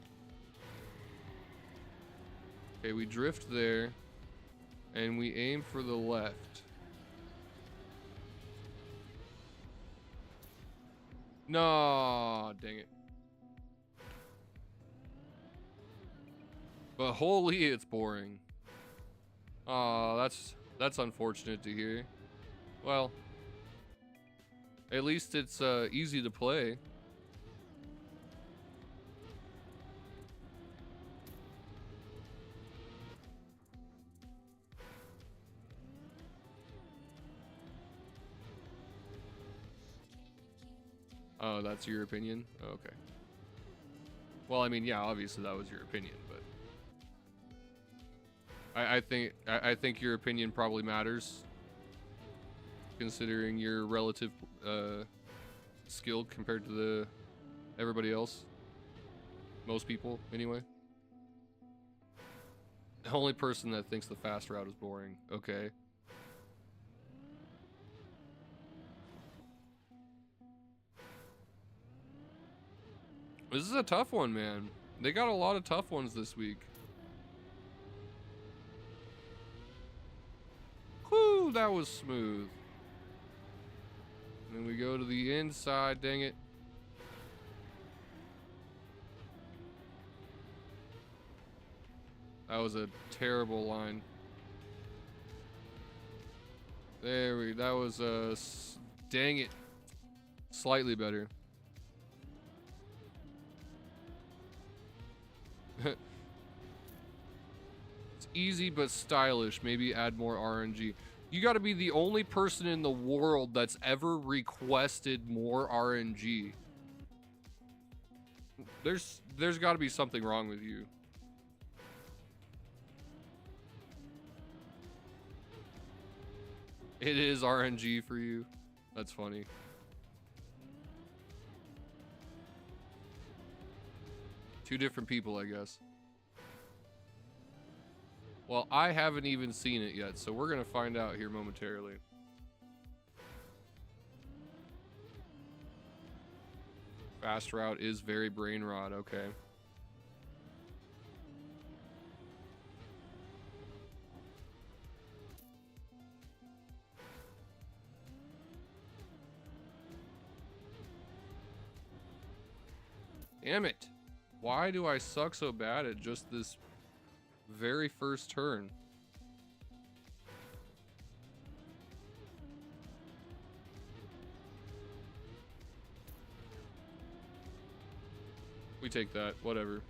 [SPEAKER 1] Okay, we drift there, and we aim for the left. No, dang it. But holy, it's boring. Oh, that's unfortunate to hear. Well, at least it's easy to play. Oh, that's your opinion? Okay. Well, I mean, yeah, obviously that was your opinion, but I think your opinion probably matters, considering your relative skill compared to everybody else. Most people, anyway. The only person that thinks the fast route is boring. Okay. This is a tough one, man. They got a lot of tough ones this week. Whew, that was smooth. And then we go to the inside, dang it. That was a terrible line. That was dang it. Slightly better. It's easy but stylish. Maybe add more RNG. You gotta be the only person in the world that's ever requested more RNG. There's gotta be something wrong with you. It is RNG for you. That's funny. Two different people, I guess. Well, I haven't even seen it yet, so we're gonna find out here momentarily. Fast route is very brain rot, okay. Damn it. Why do I suck so bad at just this very first turn? We take that, whatever.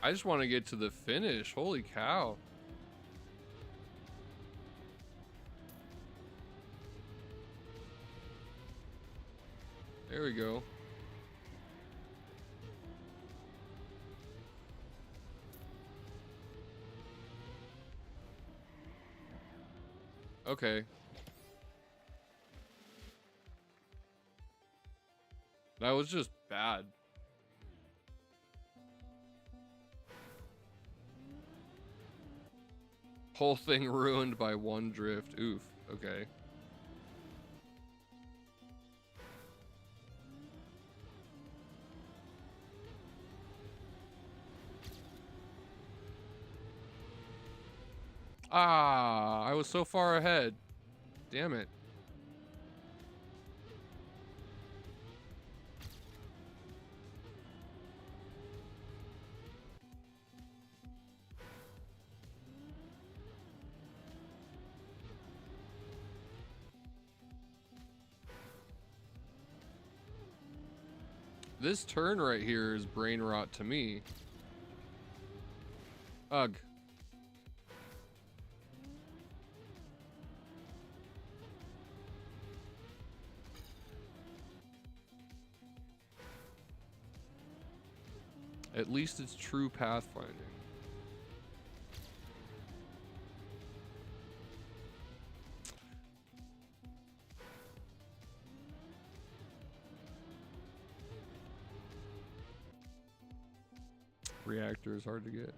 [SPEAKER 1] I just want to get to the finish. Holy cow. There we go. Okay. That was just bad. Whole thing ruined by one drift. Oof. Okay. Ah, I was so far ahead. Damn it. This turn right here is brain rot to me. Ugh. At least it's true pathfinding. Reactor is hard to get.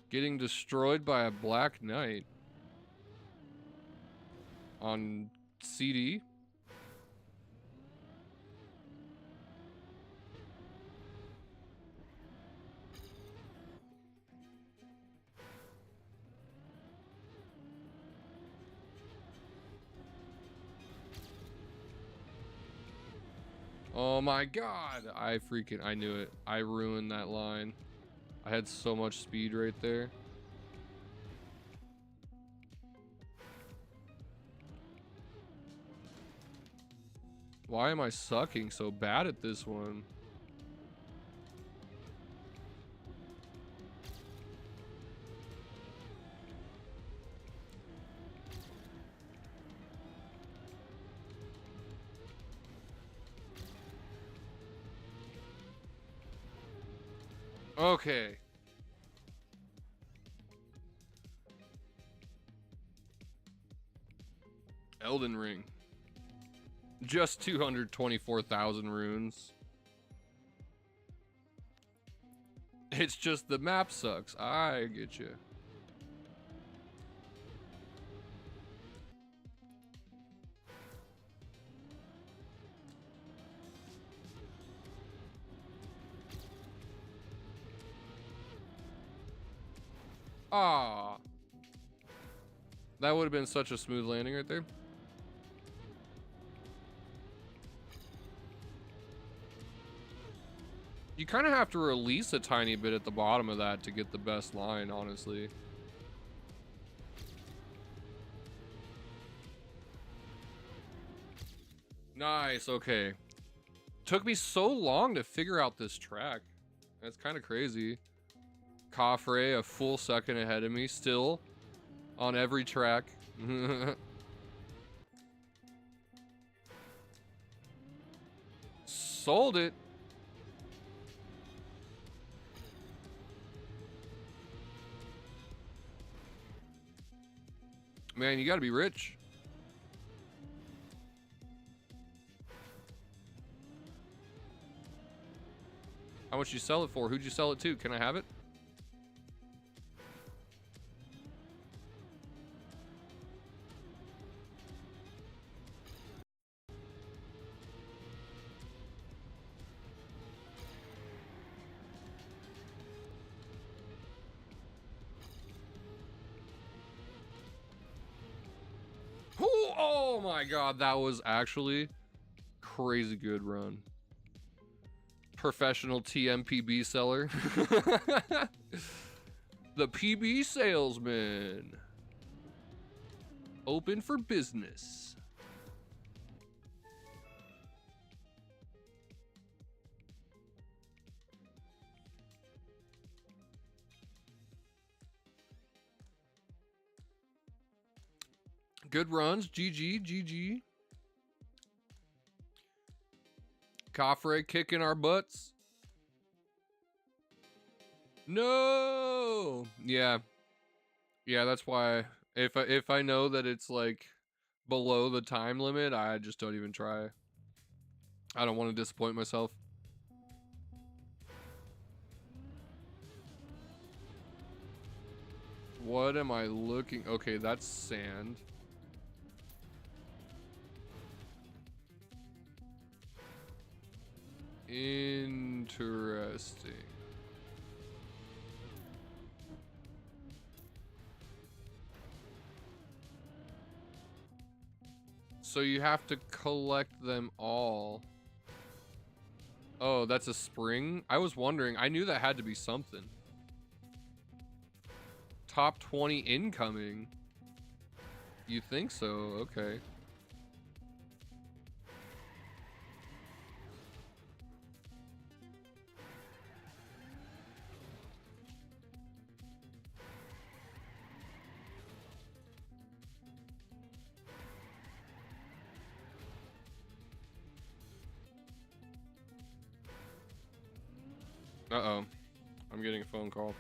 [SPEAKER 1] Getting destroyed by a Black Knight on CD. Oh my god, I knew it. I ruined that line. I had so much speed right there. Why am I sucking so bad at this one? Okay. Elden Ring. Just 224,000 runes. It's just the map sucks. I get you. Ah. That would have been such a smooth landing right there. You kind of have to release a tiny bit at the bottom of that to get the best line, honestly. Nice, okay. Took me so long to figure out this track. That's kind of crazy. Coffre a full second ahead of me, still on every track. Sold it. Man, you gotta be rich. How much you sell it for? Who'd you sell it to? Can I have it? Oh my god, that was actually crazy good run. Professional TMPB seller. The PB salesman. Open for business. Good runs. GG, GG. Coffre kicking our butts. No. Yeah. Yeah, that's why if I know that it's like below the time limit, I just don't even try. I don't want to disappoint myself. What am I looking? Okay, that's sand. Interesting. So you have to collect them all. Oh, that's a spring? I was wondering. I knew that had to be something. Top 20 incoming. You think so? Okay. Uh-oh. I'm getting a phone call.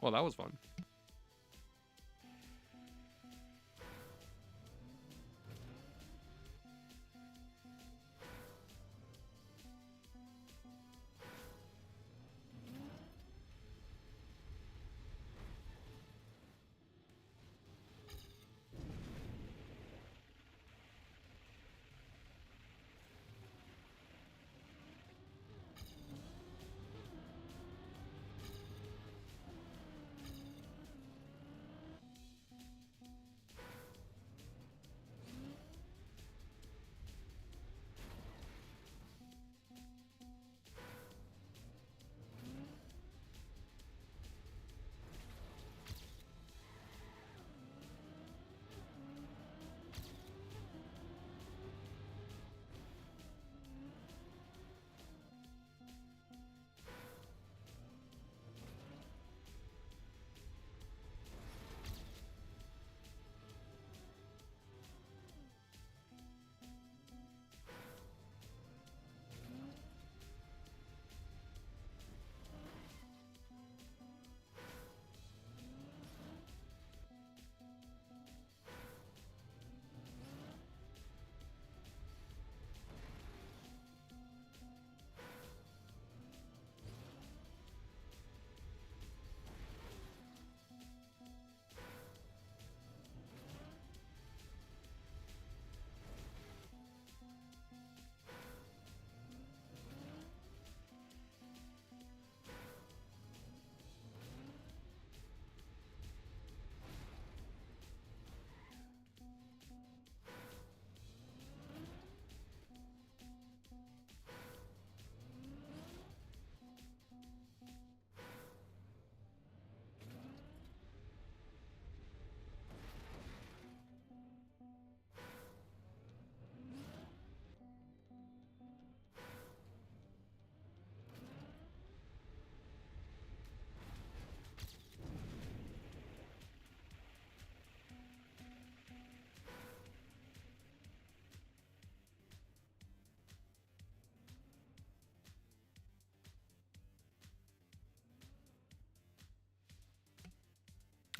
[SPEAKER 1] Well, that was fun.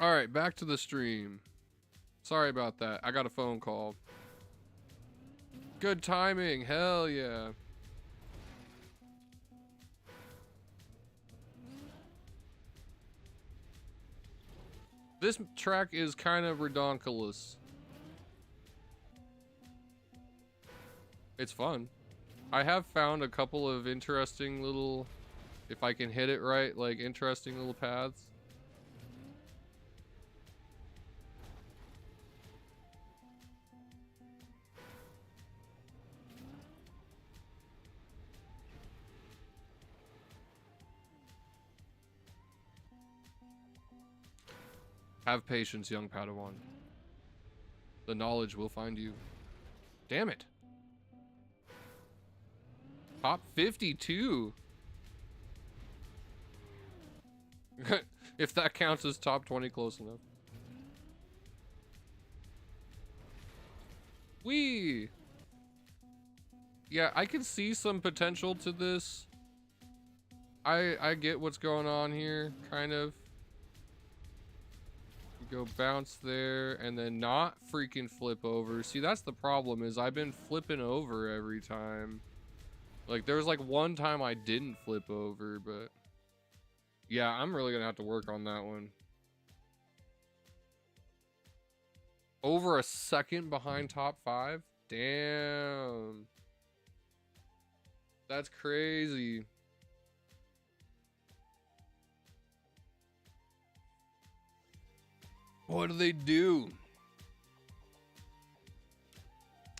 [SPEAKER 1] All right, back to the stream. Sorry about that. I got a phone call. Good timing. Hell yeah. This track is kind of redonkulous. It's fun. I have found a couple of interesting little, if I can hit it right, like interesting little paths. Have patience, young Padawan. The knowledge will find you. Damn it. Top 52. If that counts as top 20, close enough. Whee! Yeah, I can see some potential to this. I get what's going on here, kind of. Go bounce there and then not freaking flip over. See, that's the problem, is I've been flipping over every time. Like, there was like one time I didn't flip over, but yeah, I'm really gonna have to work on that one. Over a second behind top 5? Damn. That's crazy. What do they do?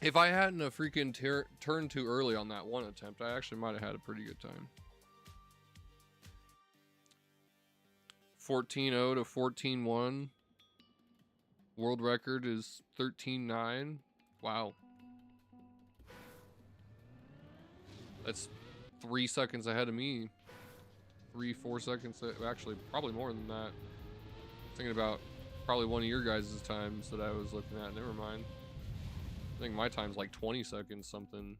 [SPEAKER 1] If I hadn't a freaking turned too early on that one attempt, I actually might have had a pretty good time. 14-0 to 14-1. World record is 13-9. Wow. That's 3 seconds ahead of me. 3-4 seconds. Actually, probably more than that. Thinking about probably one of your guys' times that I was looking at. Never mind. I think my time's like 20 seconds something.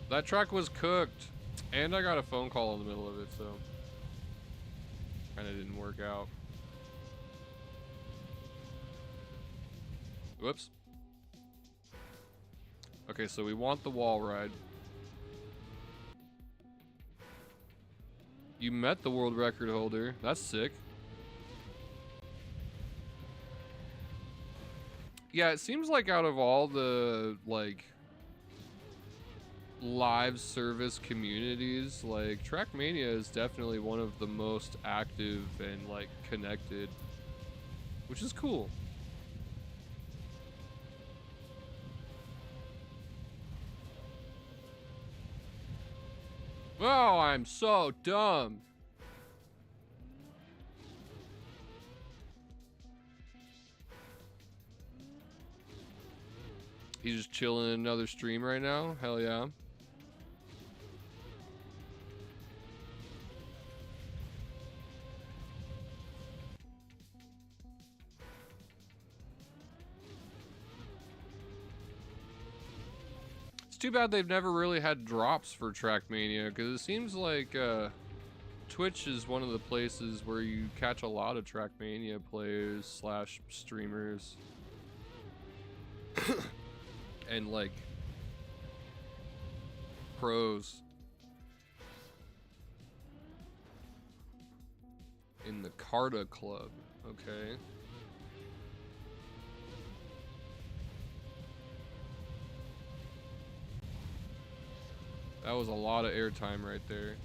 [SPEAKER 1] That track was cooked. And I got a phone call in the middle of it, so kind of didn't work out. Whoops. Okay, so we want the wall ride. You met the world record holder. That's sick. Yeah, it seems like out of all the, like, live service communities, like, Trackmania is definitely one of the most active and, like, connected, which is cool. Oh, I'm so dumb. He's just chilling in another stream right now. Hell yeah. It's too bad they've never really had drops for Trackmania, because it seems like Twitch is one of the places where you catch a lot of Trackmania players / streamers. And like pros in the Carta Club. Okay. That was a lot of airtime right there.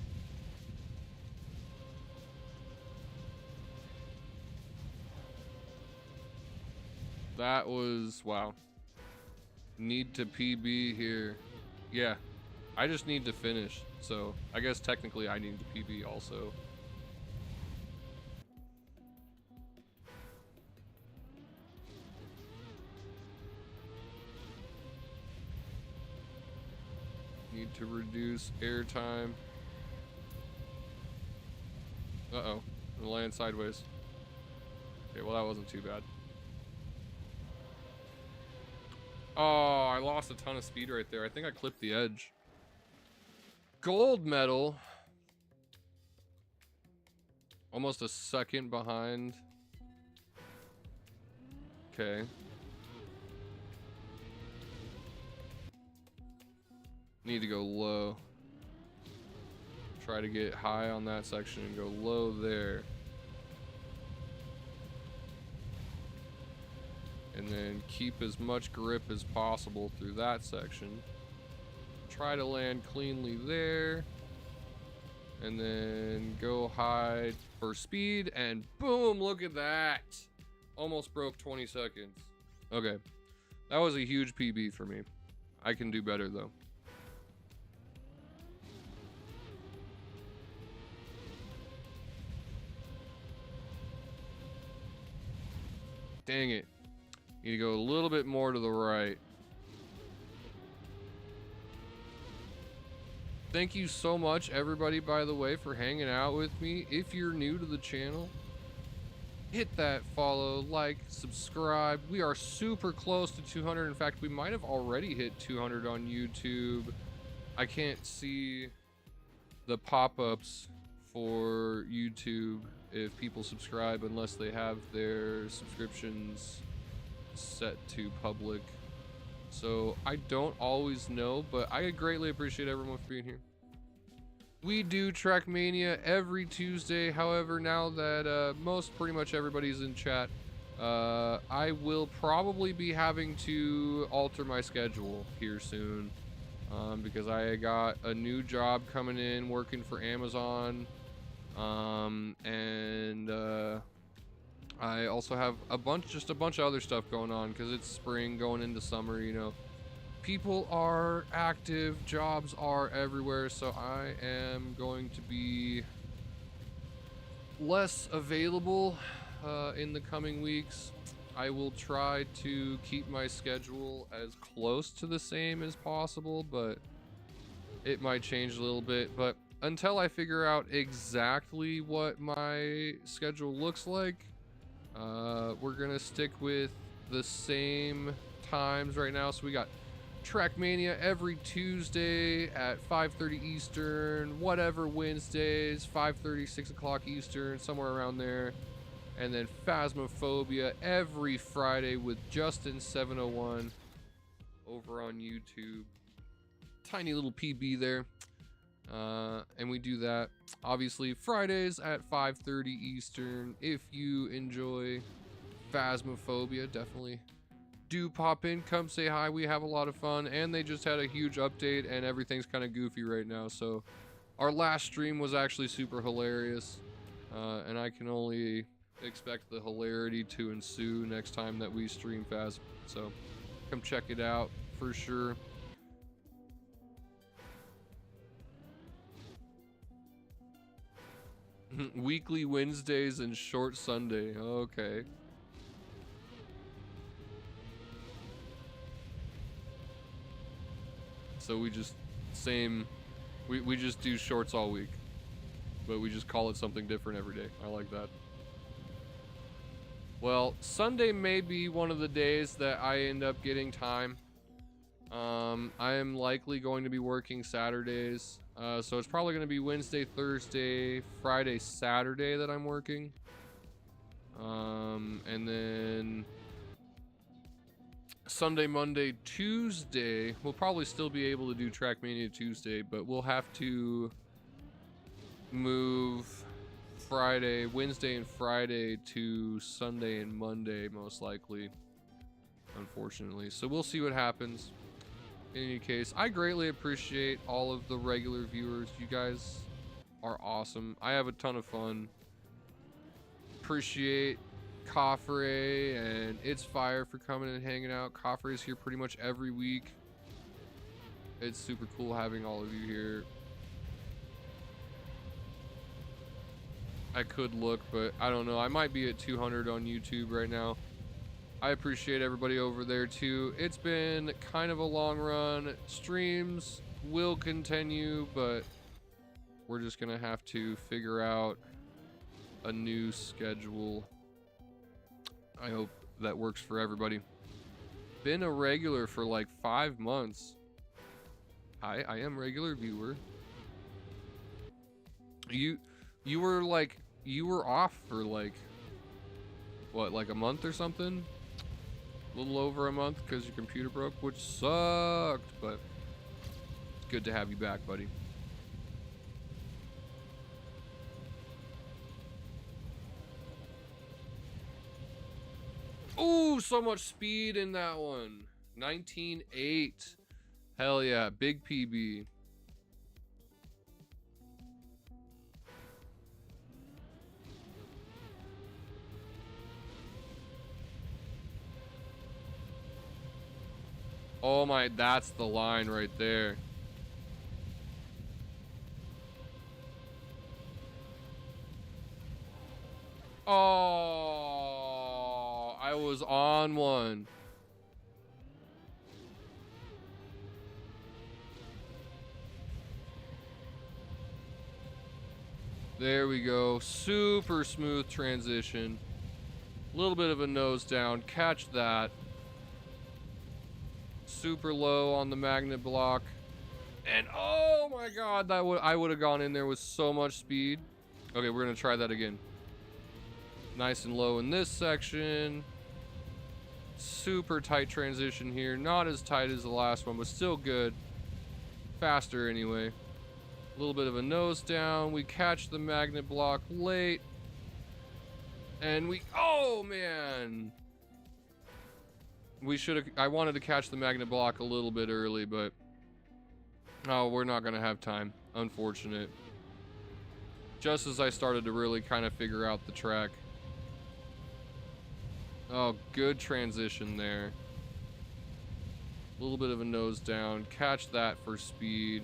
[SPEAKER 1] That was, wow. Need to PB here. Yeah, I just need to finish. So I guess technically I need to PB also. Need to reduce airtime. Uh-oh, I'm landing sideways. Okay, well that wasn't too bad. Oh, I lost a ton of speed right there. I think I clipped the edge. Gold medal. Almost a second behind. Okay. Need to go low. Try to get high on that section and go low there. And then keep as much grip as possible through that section. Try to land cleanly there. And then go high for speed, and boom, look at that. Almost broke 20 seconds. Okay, that was a huge PB for me. I can do better though. Dang it. Need to go a little bit more to the right. Thank you so much, everybody, by the way, for hanging out with me. If you're new to the channel, hit that follow, like, subscribe. We are super close to 200. In fact, we might have already hit 200 on YouTube. I can't see the pop-ups for YouTube if people subscribe unless they have their subscriptions set to public. So I don't always know, but I greatly appreciate everyone for being here. We do Trackmania every Tuesday. However, now that pretty much everybody's in chat, I will probably be having to alter my schedule here soon, because I got a new job coming in working for Amazon, and I also have just a bunch of other stuff going on because it's spring going into summer, you know. People are active, jobs are everywhere, so I am going to be less available in the coming weeks. I will try to keep my schedule as close to the same as possible, but it might change a little bit. But until I figure out exactly what my schedule looks like, we're gonna stick with the same times right now. So we got Trackmania every Tuesday at 5:30 Eastern, whatever Wednesdays, 5:30, 6 o'clock Eastern, somewhere around there. And then Phasmophobia every Friday with Justin701 over on YouTube. Tiny little PB there. And we do that obviously Fridays at 5:30 Eastern. If you enjoy Phasmophobia, definitely do pop in, come say hi. We have a lot of fun, and they just had a huge update and everything's kind of goofy right now. So our last stream was actually super hilarious, and I can only expect the hilarity to ensue next time that we stream Phasm. So come check it out for sure. Weekly Wednesdays and short Sunday. Okay. So we just we just do shorts all week, but we just call it something different every day. I like that. Well, Sunday may be one of the days that I end up getting time. I am likely going to be working Saturdays. So it's probably going to be Wednesday, Thursday, Friday, Saturday that I'm working. And then Sunday, Monday, Tuesday, we'll probably still be able to do Trackmania Tuesday, but we'll have to move Wednesday and Friday to Sunday and Monday, most likely, unfortunately. So we'll see what happens. In any case, I greatly appreciate all of the regular viewers. You guys are awesome. I have a ton of fun. Appreciate Coffre and It's Fire for coming and hanging out. Coffre is here pretty much every week. It's super cool having all of you here. I could look, but I don't know. I might be at 200 on YouTube right now. I appreciate everybody over there too. It's been kind of a long run. Streams will continue, but we're just gonna have to figure out a new schedule. I hope that works for everybody. Been a regular for like 5 months. Hi, I am regular viewer. You you were off for like what, like a month or something? A little over a month because your computer broke, which sucked, but it's good to have you back, buddy. Ooh, so much speed in that one. 19.8. Hell yeah, big PB. Oh my, that's the line right there. Oh, I was on one. There we go. Super smooth transition. A little bit of a nose down. Catch that. Super low on the magnet block. And oh my god, I would have gone in there with so much speed. Okay, we're gonna try that again. Nice and low in this section. Super tight transition here. Not as tight as the last one, but still good. Faster anyway. A little bit of a nose down. We catch the magnet block late. And oh man. I wanted to catch the magnet block a little bit early, but oh, we're not gonna have time. Unfortunate. Just as I started to really kind of figure out the track. Oh, good transition there. A little bit of a nose down. Catch that for speed.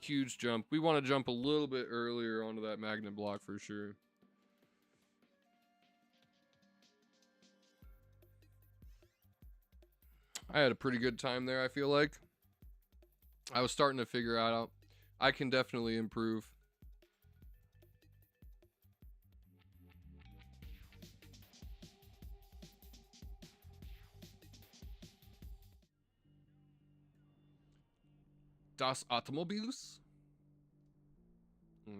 [SPEAKER 1] Huge jump. We want to jump a little bit earlier onto that magnet block for sure. I had a pretty good time there, I feel like. I was starting to figure out I can definitely improve. Das Automobiles?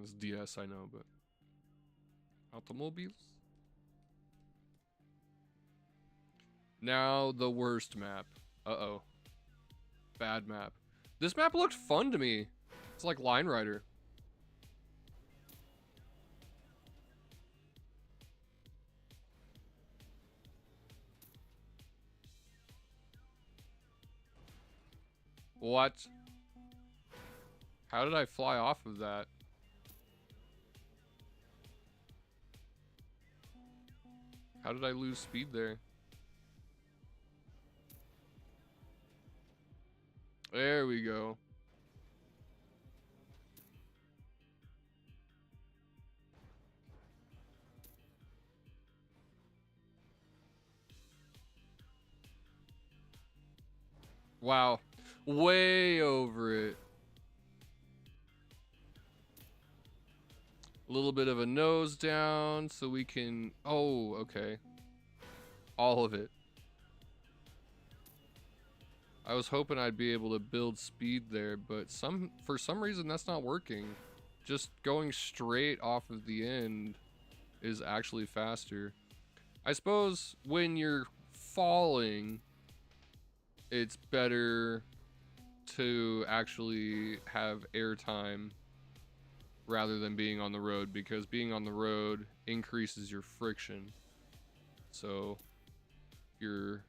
[SPEAKER 1] It's DS, I know, but Automobiles? Now the worst map. Uh-oh. Bad map. This map looked fun to me. It's like Line Rider. What? How did I fly off of that? How did I lose speed there? There we go. Wow. Way over it. A little bit of a nose down so we can... Oh, okay. All of it. I was hoping I'd be able to build speed there, but for some reason that's not working. Just going straight off of the end is actually faster. I suppose when you're falling, it's better to actually have airtime rather than being on the road, because being on the road increases your friction. So if you're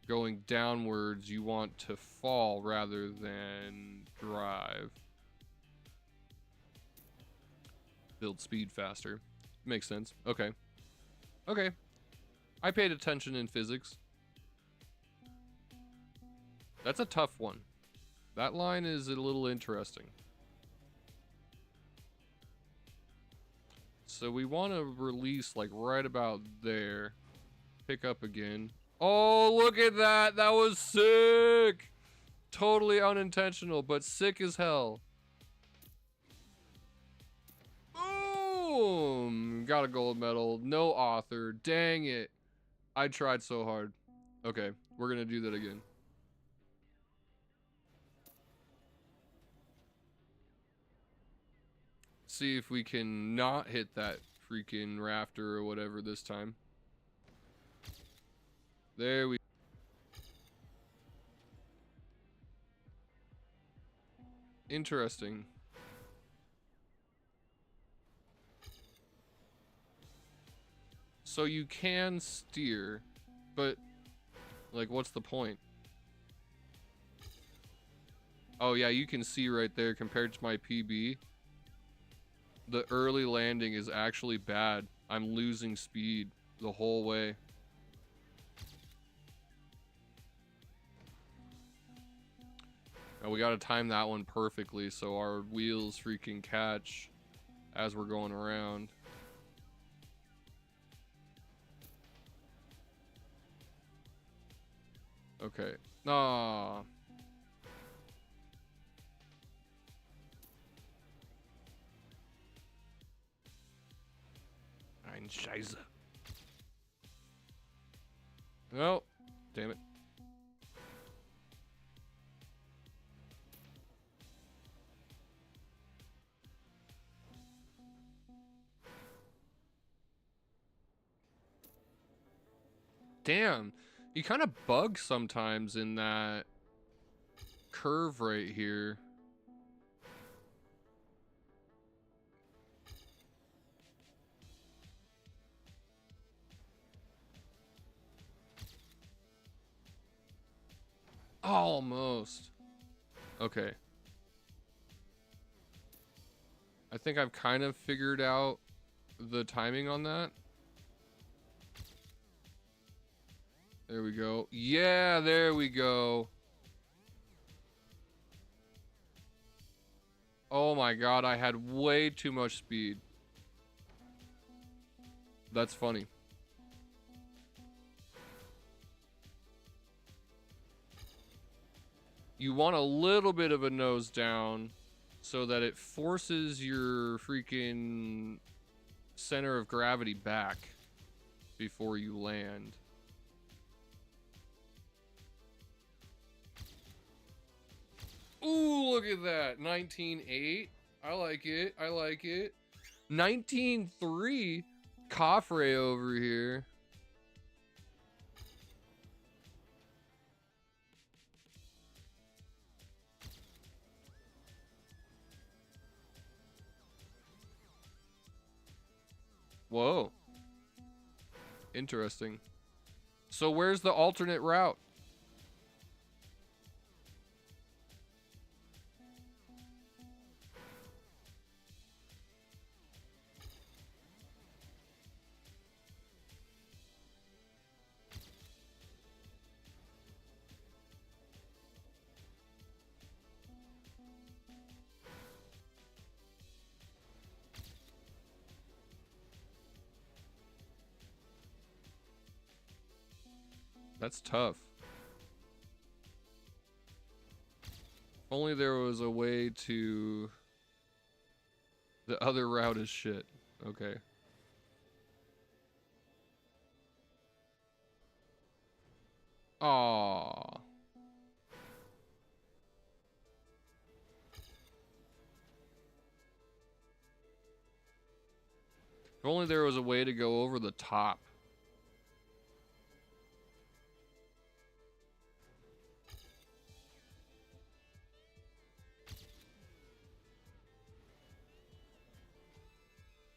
[SPEAKER 1] going downwards, you want to fall rather than drive. Build speed faster. Makes sense. Okay. Okay. I paid attention in physics. That's a tough one. That line is a little interesting. So we want to release like right about there. Pick up again. Oh, look at that. That was sick. Totally unintentional, but sick as hell. Boom. Got a gold medal. No author. Dang it. I tried so hard. Okay, we're going to do that again. Let's see if we can not hit that freaking rafter or whatever this time. There we... Interesting. So you can steer, but like, what's the point? Oh yeah, you can see right there compared to my PB. The early landing is actually bad. I'm losing speed the whole way. Now we gotta time that one perfectly so our wheels freaking catch as we're going around. Okay. Ah. Ein Scheiße. No. Damn it. Damn. You kind of bug sometimes in that curve right here. Almost. Okay. I think I've kind of figured out the timing on that. There we go. Yeah, there we go. Oh my god, I had way too much speed. That's funny. You want a little bit of a nose down so that it forces your freaking center of gravity back before you land. Ooh, look at that. 19.8. I like it. I like it. 19.3. Coffre over here. Whoa. Interesting. So where's the alternate route? That's tough. If only there was a way to... The other route is shit. Okay. Aww. If only there was a way to go over the top.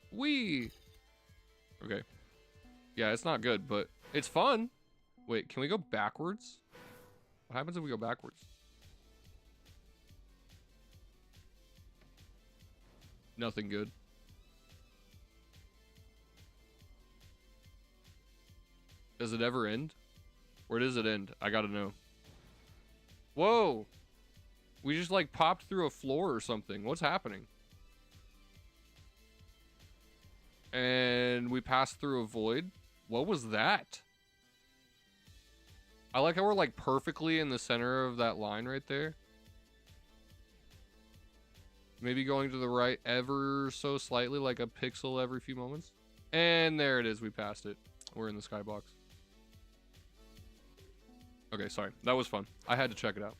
[SPEAKER 1] Wee. Okay. Yeah, it's not good, but it's fun. Wait, can we go backwards? What happens if we go backwards? Nothing good. Does it ever end? Where does it end? I gotta know. Whoa! We just like popped through a floor or something. What's happening? And we passed through a void. What was that? I like how we're like perfectly in the center of that line right there. Maybe going to the right ever so slightly, like a pixel every few moments. And there it is. We passed it. We're in the skybox. Okay, sorry. That was fun. I had to check it out.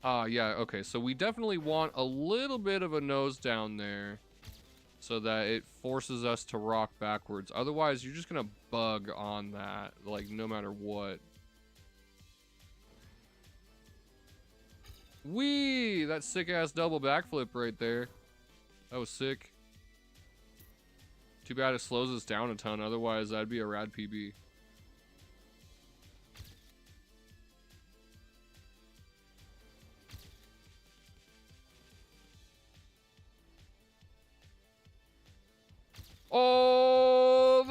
[SPEAKER 1] Yeah, okay, so we definitely want a little bit of a nose down there so that it forces us to rock backwards. Otherwise, you're just gonna bug on that, like, no matter what. Whee! That sick-ass double backflip right there. That was sick. Too bad it slows us down a ton, otherwise that'd be a rad PB. Oh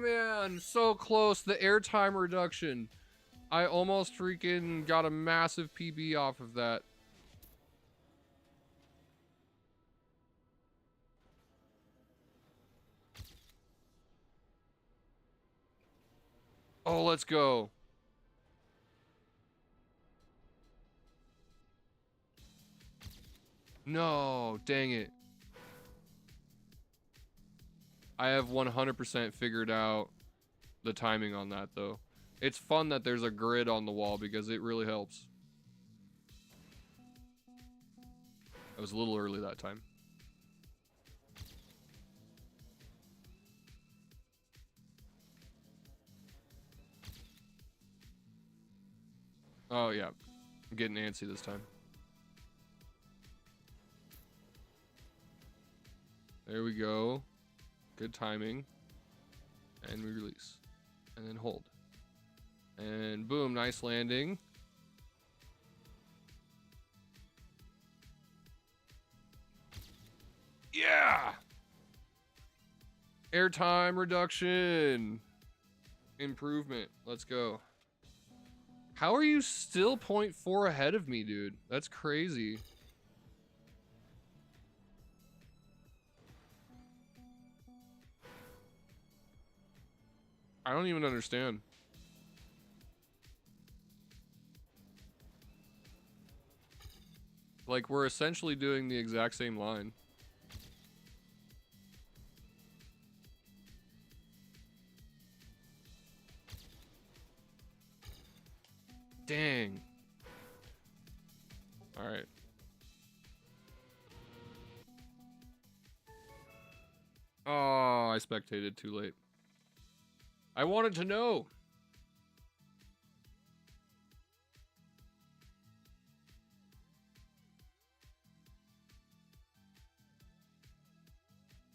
[SPEAKER 1] man, so close. The airtime reduction. I almost freaking got a massive PB off of that. Oh, let's go. No, dang it. I have 100% figured out the timing on that, though. It's fun that there's a grid on the wall because it really helps. I was a little early that time. Oh, yeah. I'm getting antsy this time. There we go. Good timing. And we release. And then hold. And boom, nice landing. Yeah! Airtime reduction. Improvement. Let's go. How are you still 0.4 ahead of me, dude? That's crazy. I don't even understand. Like, we're essentially doing the exact same line. Dang. All right. Oh, I spectated too late. I wanted to know.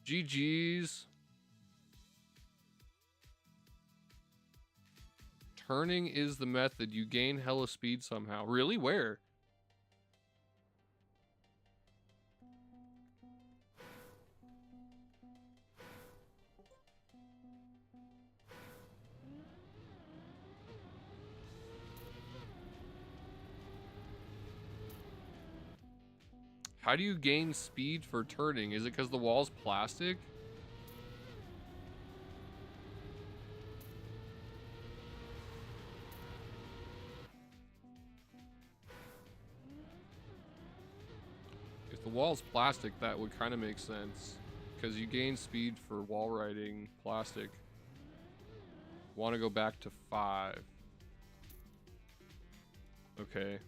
[SPEAKER 1] GG's. Turning is the method. You gain hella speed somehow. Really? Where? How do you gain speed for turning? Is it because the wall's plastic? If the wall's plastic, that would kind of make sense. Because you gain speed for wall riding plastic. Want to go back to 5. Okay.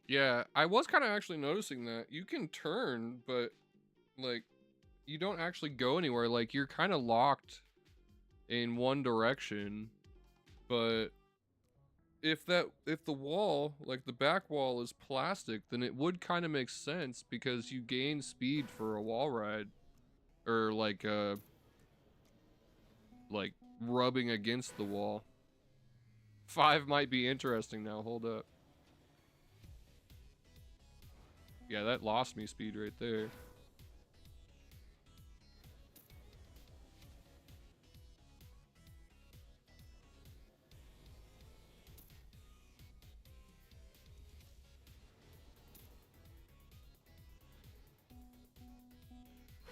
[SPEAKER 1] Yeah, I was kind of actually noticing that. You can turn, but, like, you don't actually go anywhere. Like, you're kind of locked in one direction. But if the wall, like the back wall is plastic, then it would kind of make sense because you gain speed for a wall ride. Or, like rubbing against the wall. 5 might be interesting now. Hold up. Yeah, that lost me speed right there.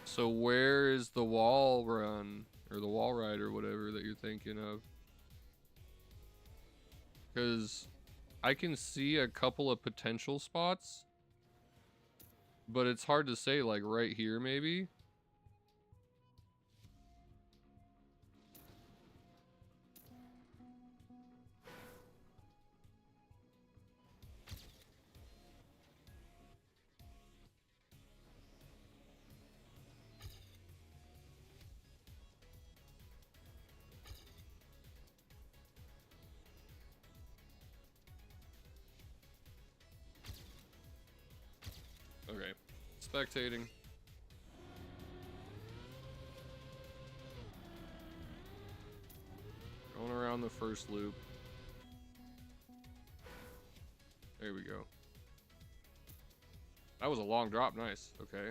[SPEAKER 1] So where is the wall run or the wall ride or whatever that you're thinking of? Because I can see a couple of potential spots, but it's hard to say, like right here maybe. Okay, spectating. Going around the first loop. There we go. That was a long drop, nice, okay.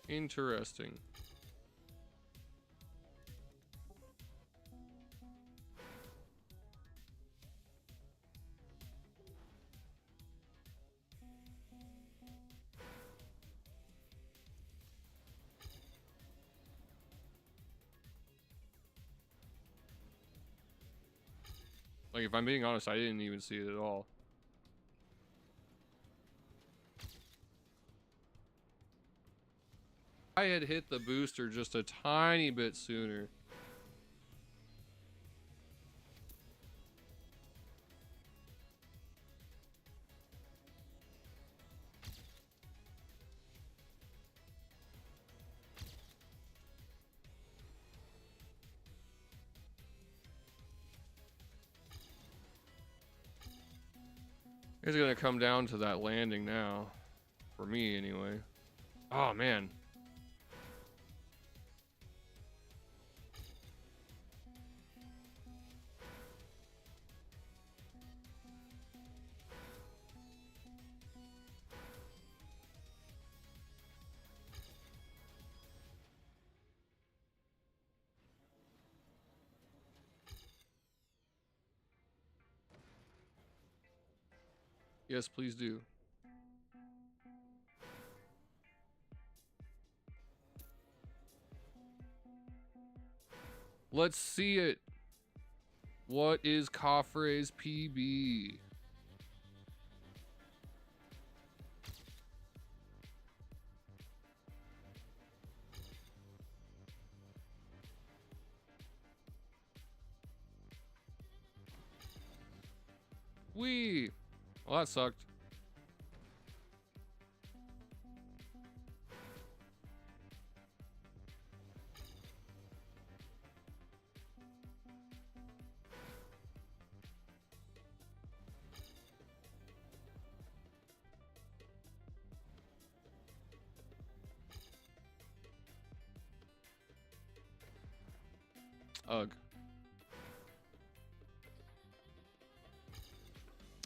[SPEAKER 1] Interesting. Like, if I'm being honest, I didn't even see it at all. I had hit the booster just a tiny bit sooner. It's gonna come down to that landing now. For me, anyway. Oh, man. Yes, please do. Let's see it. What is Coffre's PB? Wee. Well, that sucked. Ugh.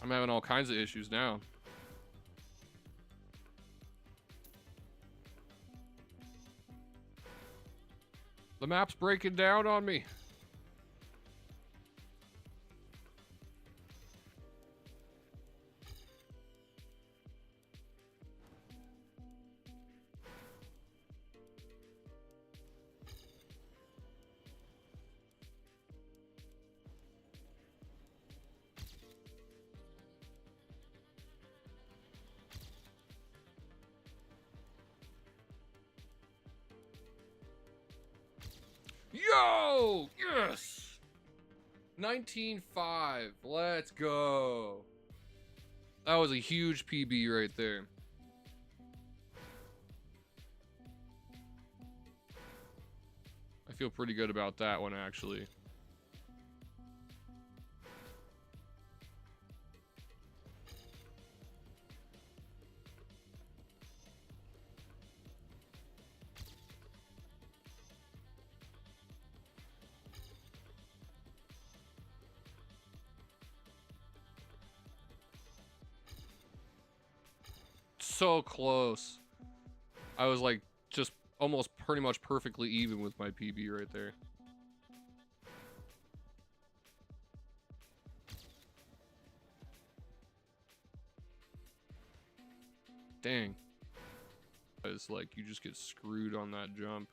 [SPEAKER 1] I'm having all kinds of issues now. The map's breaking down on me. Yo! Yes! 19.5. Let's go. That was a huge PB right there. I feel pretty good about that one, actually. so close. I was like just almost pretty much perfectly even with my PB right there. Dang. It's like you just get screwed on that jump.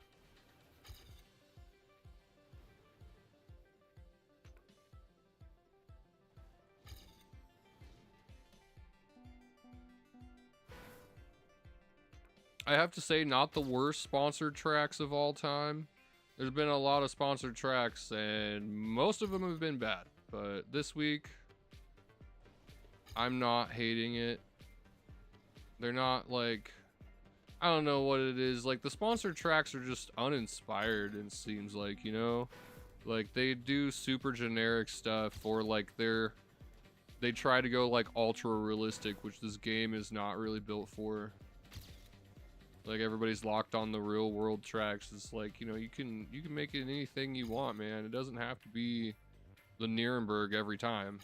[SPEAKER 1] I have to say, not the worst sponsored tracks of all time. There's been a lot of sponsored tracks, and most of them have been bad. But this week, I'm not hating it. They're not like, I don't know what it is. Like, the sponsored tracks are just uninspired, it seems like, you know? Like, they do super generic stuff, or like they try to go like ultra realistic, which this game is not really built for. Like, everybody's locked on the real world tracks. It's like, you know, you can make it anything you want, man. It doesn't have to be the Nuremberg every time.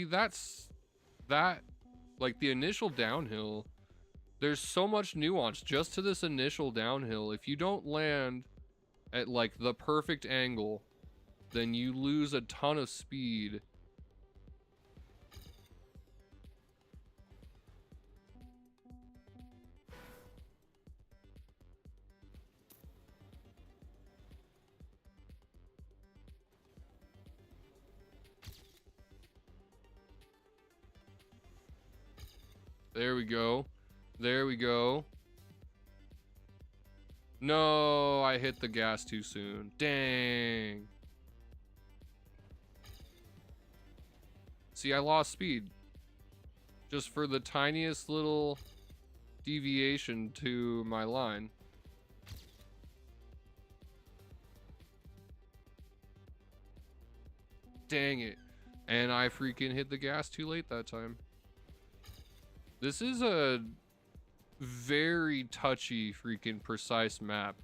[SPEAKER 1] That's like the initial downhill. There's so much nuance just to this initial downhill. If you don't land at like the perfect angle, then you lose a ton of speed. There we go. There we go. No, I hit the gas too soon. Dang. See, I lost speed. Just for the tiniest little deviation to my line. Dang it. And I freaking hit the gas too late that time. This is a very touchy, freaking precise map.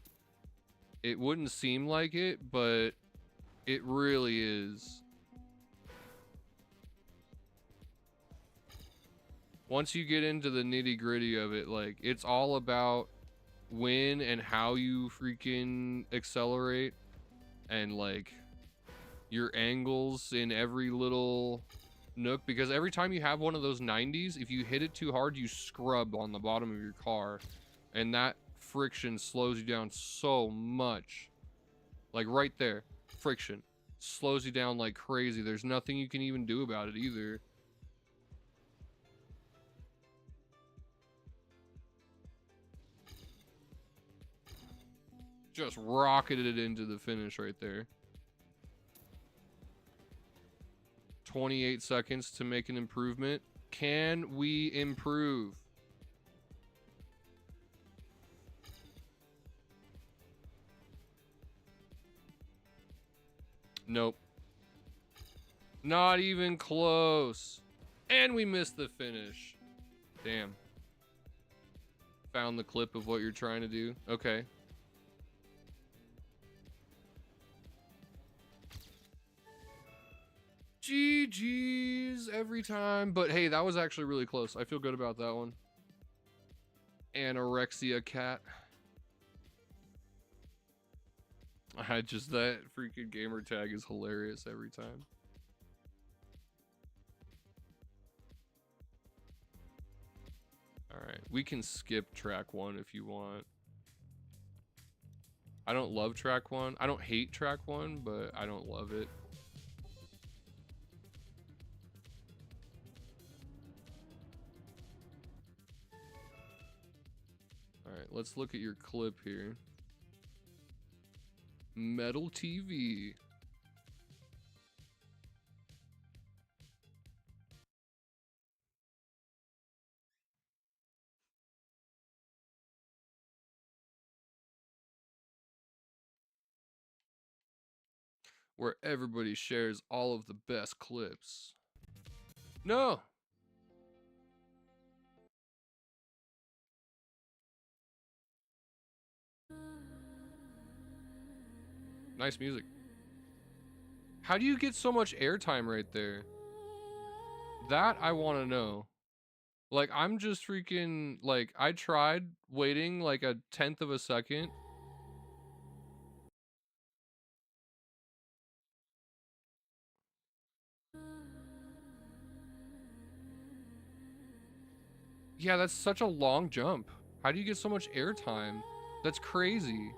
[SPEAKER 1] It wouldn't seem like it, but it really is. Once you get into the nitty-gritty of it, like, it's all about when and how you freaking accelerate, and like your angles in every little nook, because every time you have one of those 90s, if you hit it too hard, you scrub on the bottom of your car, and that friction slows you down so much. Like right there, friction slows you down like crazy. There's nothing you can even do about it either. Just rocketed it into the finish right there. 28 seconds to make an improvement. Can we improve? Nope. Not even close. And we missed the finish. Damn. Found the clip of what you're trying to do. Okay. GG's every time. But hey, that was actually really close. I feel good about that one. Anorexia cat. That freaking gamer tag is hilarious every time. Alright, we can skip track 1 if you want. I don't love track 1. I don't hate track 1, but I don't love it. Alright, let's look at your clip here. Metal TV. Where everybody shares all of the best clips. No! Nice music. How do you get so much airtime right there? That I want to know. Like, I'm just freaking, like, I tried waiting like a 10th of a second. Yeah, that's such a long jump. How do you get so much airtime? That's crazy.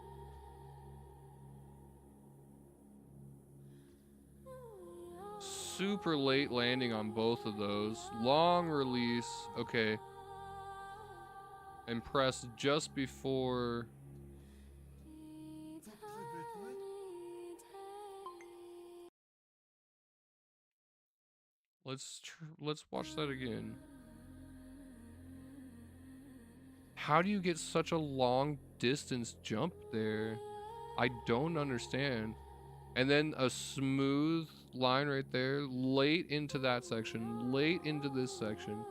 [SPEAKER 1] Super late landing on both of those. Long release. Okay. And press just before. Let's watch that again. How do you get such a long distance jump there? I don't understand. And then a smooth line right there, late into that section, late into this section.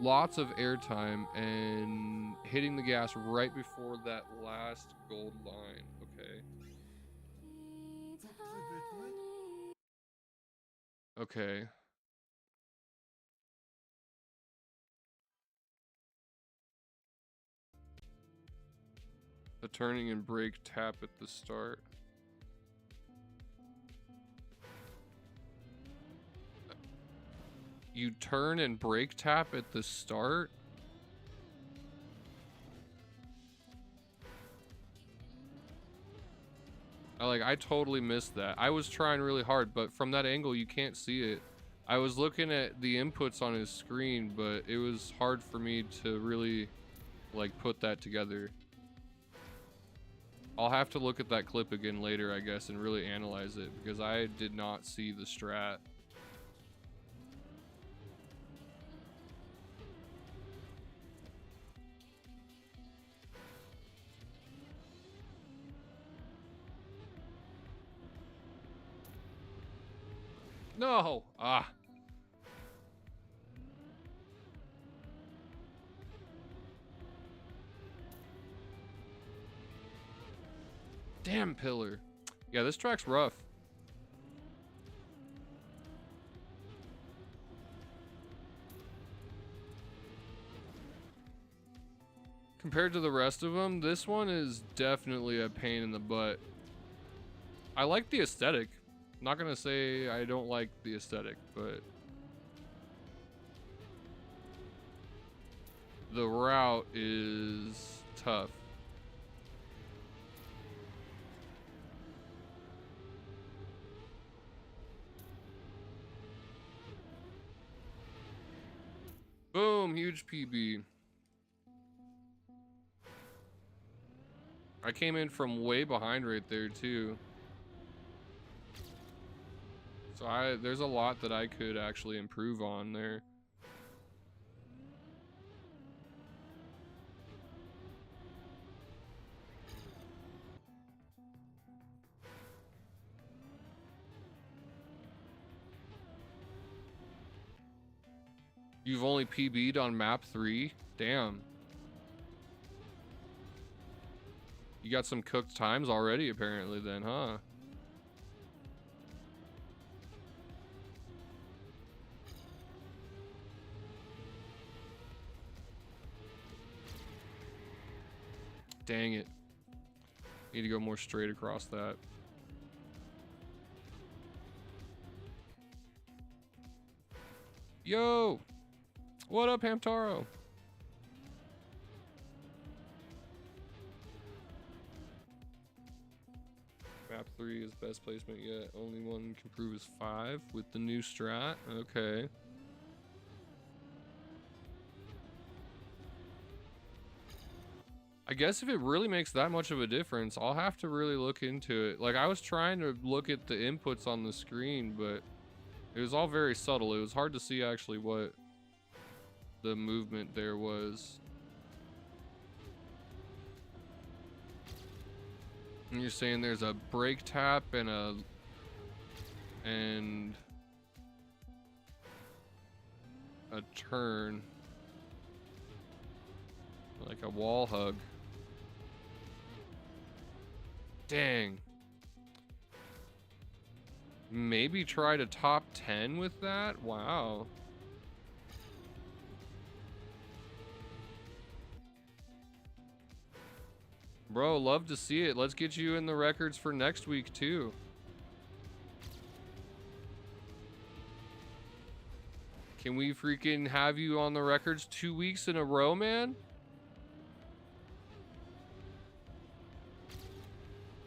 [SPEAKER 1] Lots of airtime and hitting the gas right before that last gold line. Okay. Okay. The turning and brake tap at the start. You turn and brake tap at the start? I totally missed that. I was trying really hard, but from that angle you can't see it. I was looking at the inputs on his screen, but it was hard for me to really like put that together. I'll have to look at that clip again later, I guess, and really analyze it because I did not see the strat. No! Ah. Damn pillar. Yeah, this track's rough. Compared to the rest of them, this one is definitely a pain in the butt. I like the aesthetic. Not gonna say I don't like the aesthetic, but the route is tough. Boom, huge PB. I came in from way behind right there too. So there's a lot that I could actually improve on there. You've only PB'd on map 3? Damn. You got some cooked times already apparently then, huh? Dang it. Need to go more straight across that. Yo! What up, Hamtaro? Map 3 is best placement yet. Only one can prove is 5 with the new strat. Okay. I guess if it really makes that much of a difference, I'll have to really look into it. Like, I was trying to look at the inputs on the screen, but it was all very subtle. It was hard to see actually what the movement there was. And you're saying there's a brake tap and a turn, like a wall hug. Dang. Maybe try to top 10 with that? Wow. Bro, love to see it. Let's get you in the records for next week too. Can we freaking have you on the records 2 weeks in a row, man?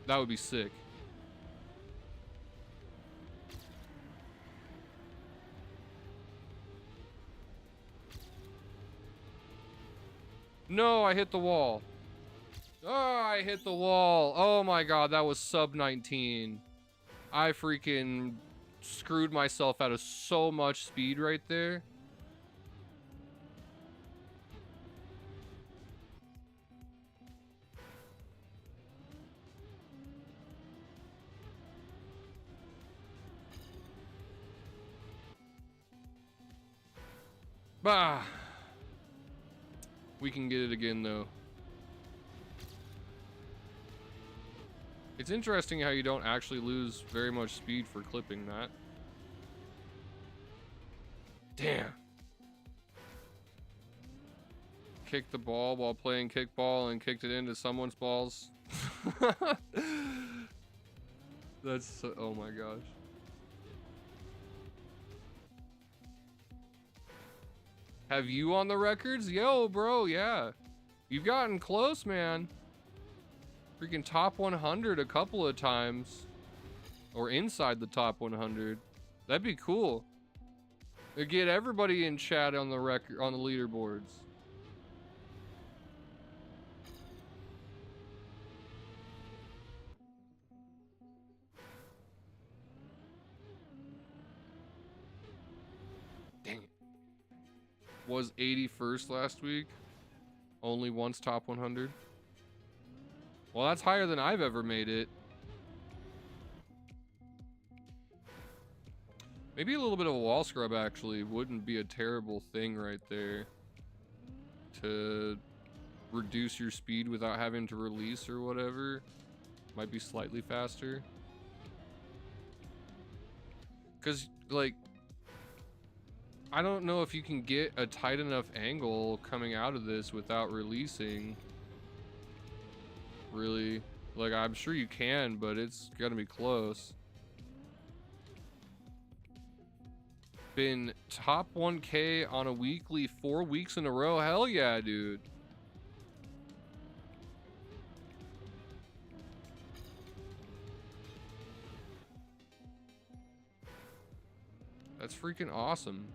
[SPEAKER 1] That would be sick. No, I hit the wall. Oh, I hit the wall. Oh my god, that was sub 19. I freaking screwed myself out of so much speed right there. Bah. We can get it again though. It's interesting how you don't actually lose very much speed for clipping that. Damn. Kicked the ball while playing kickball and kicked it into someone's balls. That's so, oh my gosh. Have you on the records? Yo, bro, yeah. You've gotten close, man. Freaking top 100 a couple of times. Or inside the top 100. That'd be cool. It'd get everybody in chat on the record, on the leaderboards. Dang it. Was 81st last week. Only once top 100. Well, that's higher than I've ever made it. Maybe a little bit of a wall scrub actually wouldn't be a terrible thing right there. To reduce your speed without having to release or whatever. Might be slightly faster. Because, like, I don't know if you can get a tight enough angle coming out of this without releasing. Really, like, I'm sure you can, but it's gonna be close. Been top 1K on a weekly 4 weeks in a row. Hell yeah, dude. That's freaking awesome.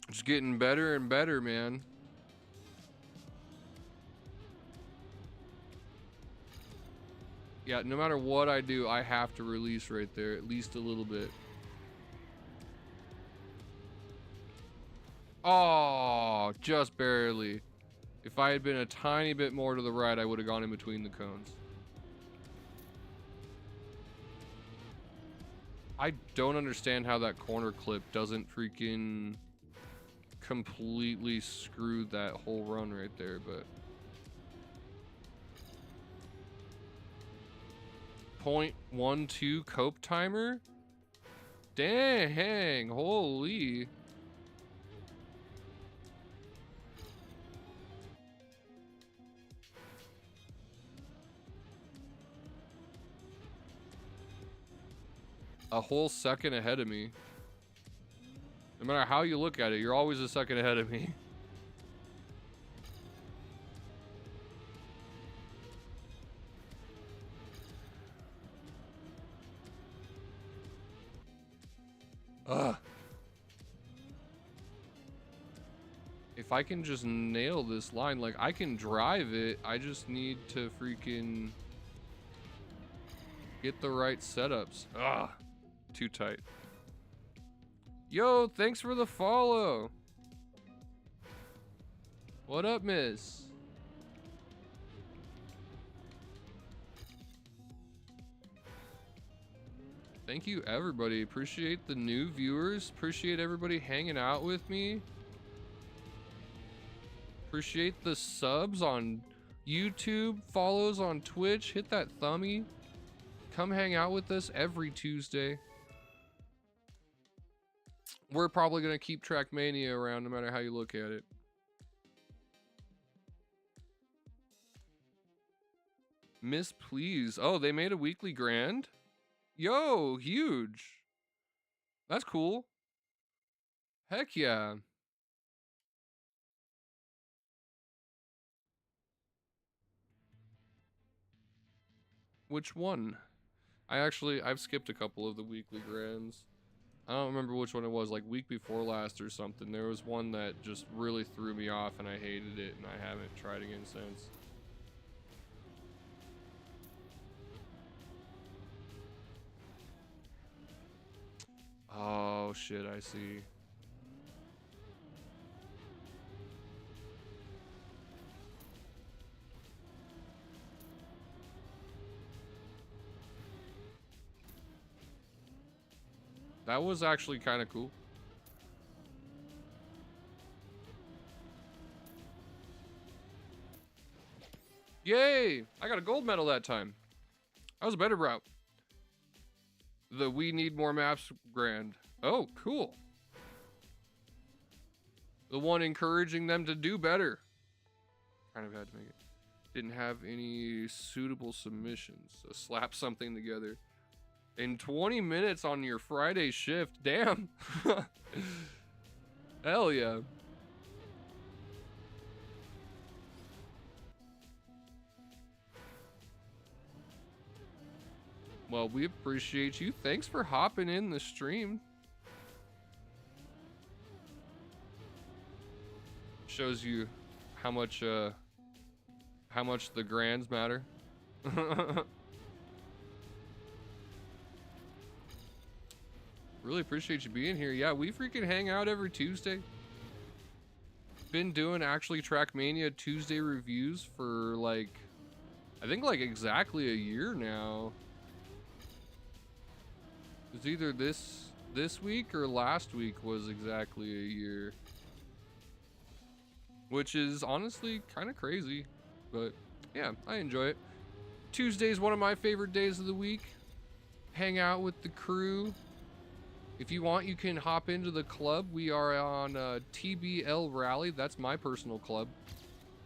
[SPEAKER 1] It's getting better and better, man. Yeah, no matter what I do, I have to release right there, at least a little bit. Oh, just barely. If I had been a tiny bit more to the right, I would have gone in between the cones. I don't understand how that corner clip doesn't freaking completely screw that whole run right there, but 0.12 cope timer? Dang, holy. A whole second ahead of me. No matter how you look at it, you're always a second ahead of me. Ugh. If I can just nail this line, like, I can drive it, I just need to freaking get the right setups. Ugh. Too tight. Yo, thanks for the follow. What up, miss? Thank you, everybody. Appreciate the new viewers. Appreciate everybody hanging out with me. Appreciate the subs on YouTube, follows on Twitch. Hit that thumbie. Come hang out with us every Tuesday. We're probably going to keep Trackmania around no matter how you look at it. Miss Please. Oh, they made a weekly grand? Yo, huge. That's cool. Heck yeah. Which one? I've skipped a couple of the weekly grands. I don't remember which one it was, like week before last or something. There was one that just really threw me off and I hated it and I haven't tried again since. Oh shit, I see. That was actually kind of cool. Yay! I got a gold medal that time. That was a better route. The We Need More Maps grand. Oh, cool. The one encouraging them to do better. Kind of had to make it. Didn't have any suitable submissions, so slap something together. In 20 minutes on your Friday shift. Damn. Hell yeah. Well, we appreciate you. Thanks for hopping in the stream. Shows you how much the grands matter. Really appreciate you being here. Yeah, we freaking hang out every Tuesday. Been doing actually Trackmania Tuesday reviews for like, I think like exactly a year now. It was either this week or last week was exactly a year. Which is honestly kind of crazy, but yeah, I enjoy it. Tuesday's one of my favorite days of the week. Hang out with the crew. If you want, you can hop into the club. We are on TBL Rally. That's my personal club.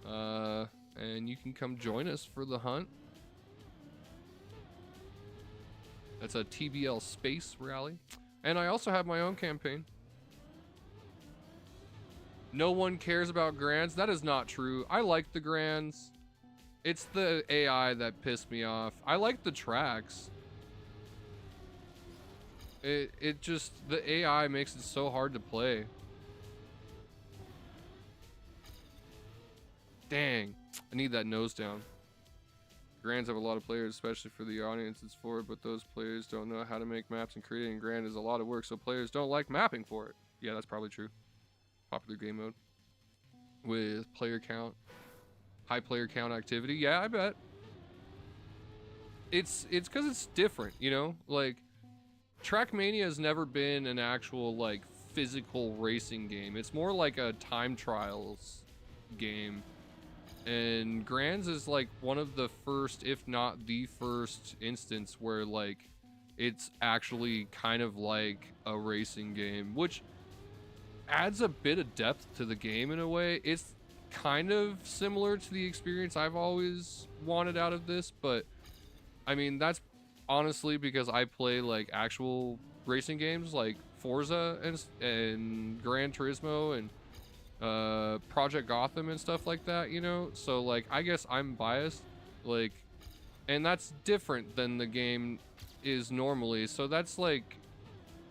[SPEAKER 1] And you can come join us for the hunt. That's a TBL Space Rally. And I also have my own campaign. No one cares about grands. That is not true. I like the grands. It's the AI that pissed me off. I like the tracks. It just, the AI makes it so hard to play. Dang, I need that nose down. Grands have a lot of players, especially for the audience it's for, but those players don't know how to make maps, and creating grand is a lot of work, so players don't like mapping for it. Yeah, that's probably true. Popular game mode with player count, high player count activity. Yeah, I bet. It's because it's different, you know? Like, Trackmania has never been an actual, like, physical racing game. It's more like a time trials game. And Grands is, like, one of the first, if not the first instance where, like, it's actually kind of like a racing game, which adds a bit of depth to the game in a way. It's kind of similar to the experience I've always wanted out of this, but, I mean, that's honestly because I play like actual racing games like Forza and Gran Turismo and Project Gotham and stuff like that, you know? So like I guess I'm biased, like, and that's different than the game is normally, so that's like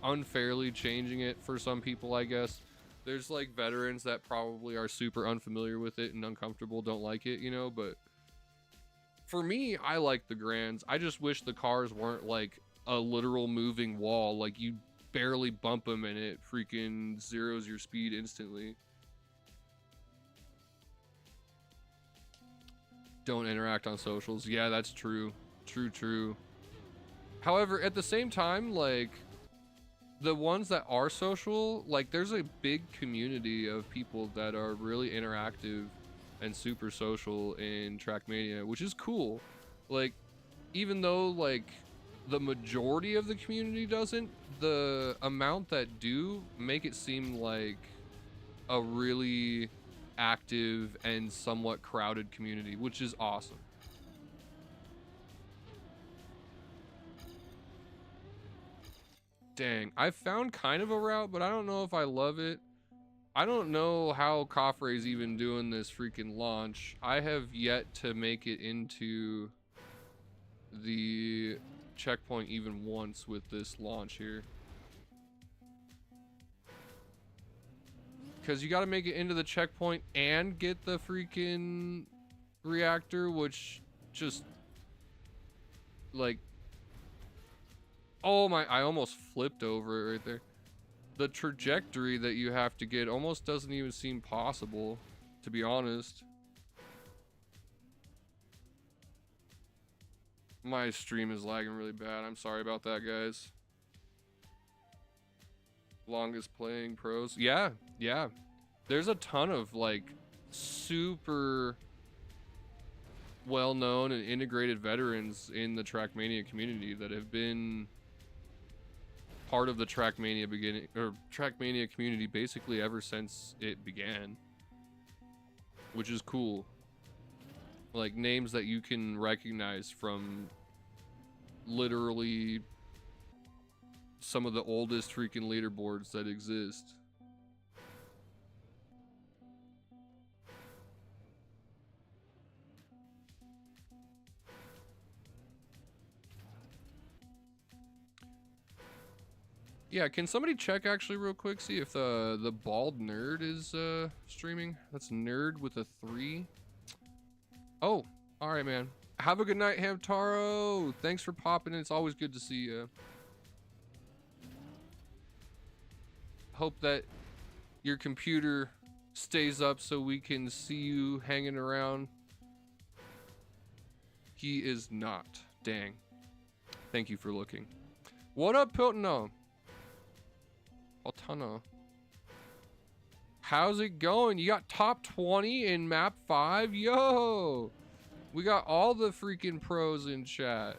[SPEAKER 1] unfairly changing it for some people, I guess. There's like veterans that probably are super unfamiliar with it and uncomfortable, don't like it, you know, but for me, I like the Grands. I just wish the cars weren't like a literal moving wall. Like you barely bump them and it freaking zeroes your speed instantly. Don't interact on socials. Yeah, that's true. True. However, at the same time, like the ones that are social, like there's a big community of people that are really interactive and super social in Trackmania, which is cool. Like, even though like the majority of the community doesn't, the amount that do make it seem like a really active and somewhat crowded community, which is awesome. Dang, I found kind of a route, but I don't know if I love it. I don't know how Coffray's even doing this freaking launch. I have yet to make it into the checkpoint even once with this launch here. Because you got to make it into the checkpoint and get the freaking reactor, which just like, oh my, I almost flipped over it right there. The trajectory that you have to get almost doesn't even seem possible, to be honest. My stream is lagging really bad. I'm sorry about that, guys. Longest playing pros. Yeah. There's a ton of like super well-known and integrated veterans in the Trackmania community that have been part of the Trackmania beginning, or Trackmania community basically ever since it began, which is cool. Like names that you can recognize from literally some of the oldest freaking leaderboards that exist. Yeah, can somebody check actually real quick, see if the bald nerd is streaming? That's nerd with a 3. Oh, all right, man. Have a good night, Hamtaro. Thanks for popping in. It's always good to see you. Hope that your computer stays up so we can see you hanging around. He is not. Dang. Thank you for looking. What up, Piltno? Altano. How's it going? You got top 20 in map 5? Yo! We got all the freaking pros in chat.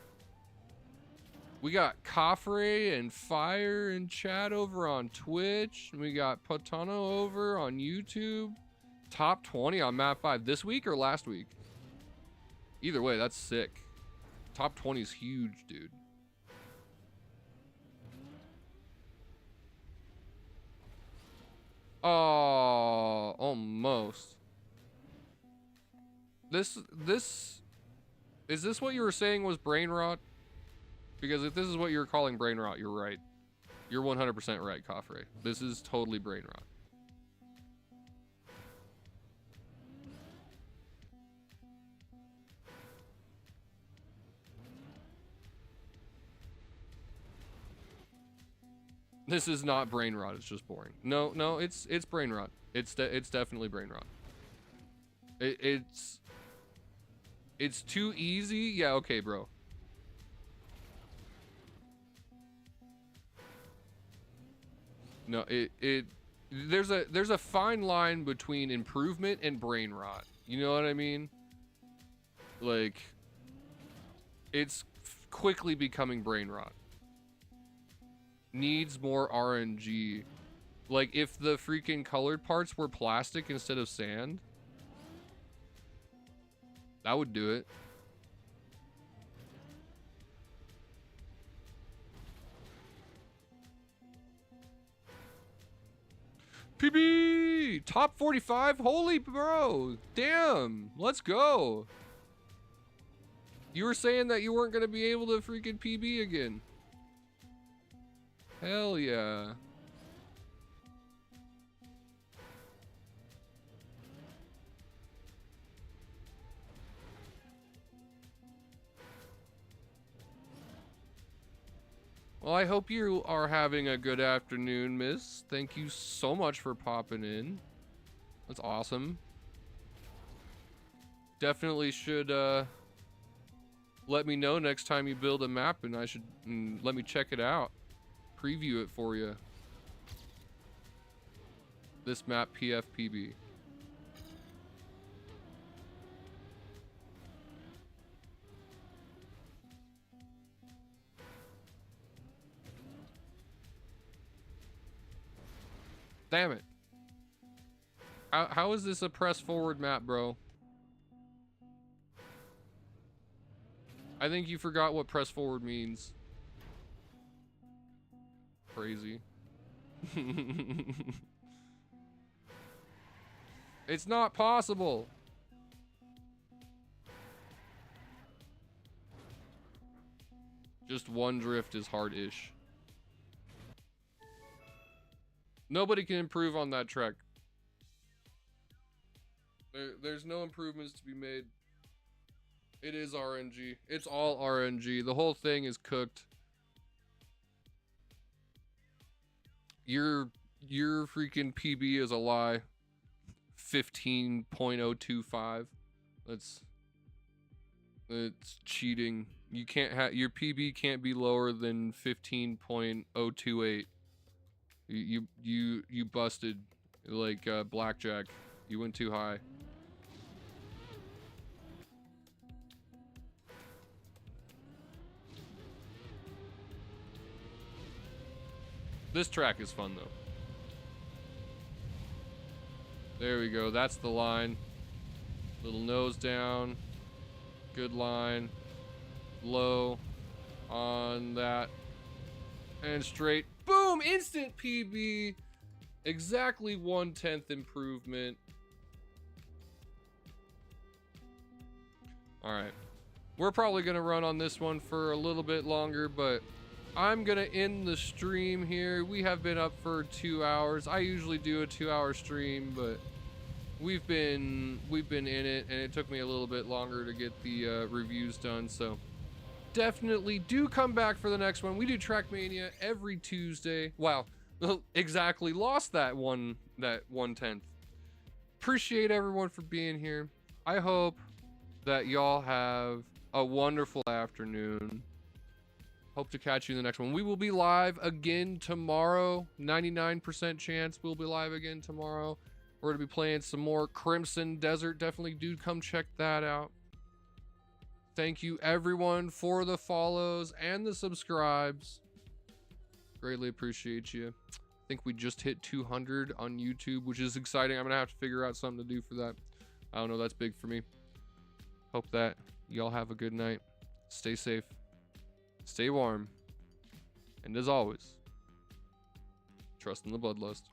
[SPEAKER 1] We got Coffray and Fire in chat over on Twitch. We got Potano over on YouTube. Top 20 on map 5 this week or last week? Either way, that's sick. Top 20 is huge, dude. Oh, almost. Is this what you were saying was brain rot? Because if this is what you're calling brain rot, you're right. You're 100% right, Coffray. This is totally brain rot. This is not brain rot, it's just boring. No, it's brain rot. It's definitely brain rot. It's too easy. Yeah, okay, bro. No, there's a fine line between improvement and brain rot. You know what I mean? Like, it's quickly becoming brain rot. Needs more RNG. Like, if the freaking colored parts were plastic instead of sand, that would do it. PB! Top 45? Holy bro! Damn! Let's go! You were saying that you weren't gonna be able to freaking PB again. Hell yeah. Well, I hope you are having a good afternoon, miss. Thank you so much for popping in. That's awesome. Definitely should let me know next time you build a map, and let me check it out. Preview it for you. This map PFPB. Damn it. How is this a press forward map, bro? I think you forgot what press forward means. Crazy. It's not possible. Just one drift is hard-ish. Nobody can improve on that track. There's no improvements to be made. It is RNG. It's all RNG. The whole thing is cooked. Your freaking PB is a lie. 15.025. It's cheating. You can't have your PB can't be lower than 15.028. You busted like blackjack. You went too high. This track is fun though. There we go. That's the line. Little nose down. Good line. Low on that. And straight. Boom! Instant PB. Exactly 1/10 improvement. Alright. We're probably going to run on this one for a little bit longer, but I'm going to end the stream here. We have been up for 2 hours. I usually do a 2-hour stream, but we've been in it, and it took me a little bit longer to get the reviews done, so definitely do come back for the next one. We do Trackmania every Tuesday. Wow, exactly lost that 1/10. Appreciate everyone for being here. I hope that y'all have a wonderful afternoon. Hope to catch you in the next one. We will be live again tomorrow. 99% chance we'll be live again tomorrow. We're going to be playing some more Crimson Desert. Definitely do come check that out. Thank you everyone for the follows and the subscribes. Greatly appreciate you. I think we just hit 200 on YouTube, which is exciting. I'm going to have to figure out something to do for that. I don't know. That's big for me. Hope that y'all have a good night. Stay safe. Stay warm. And as always, trust in the bloodlust.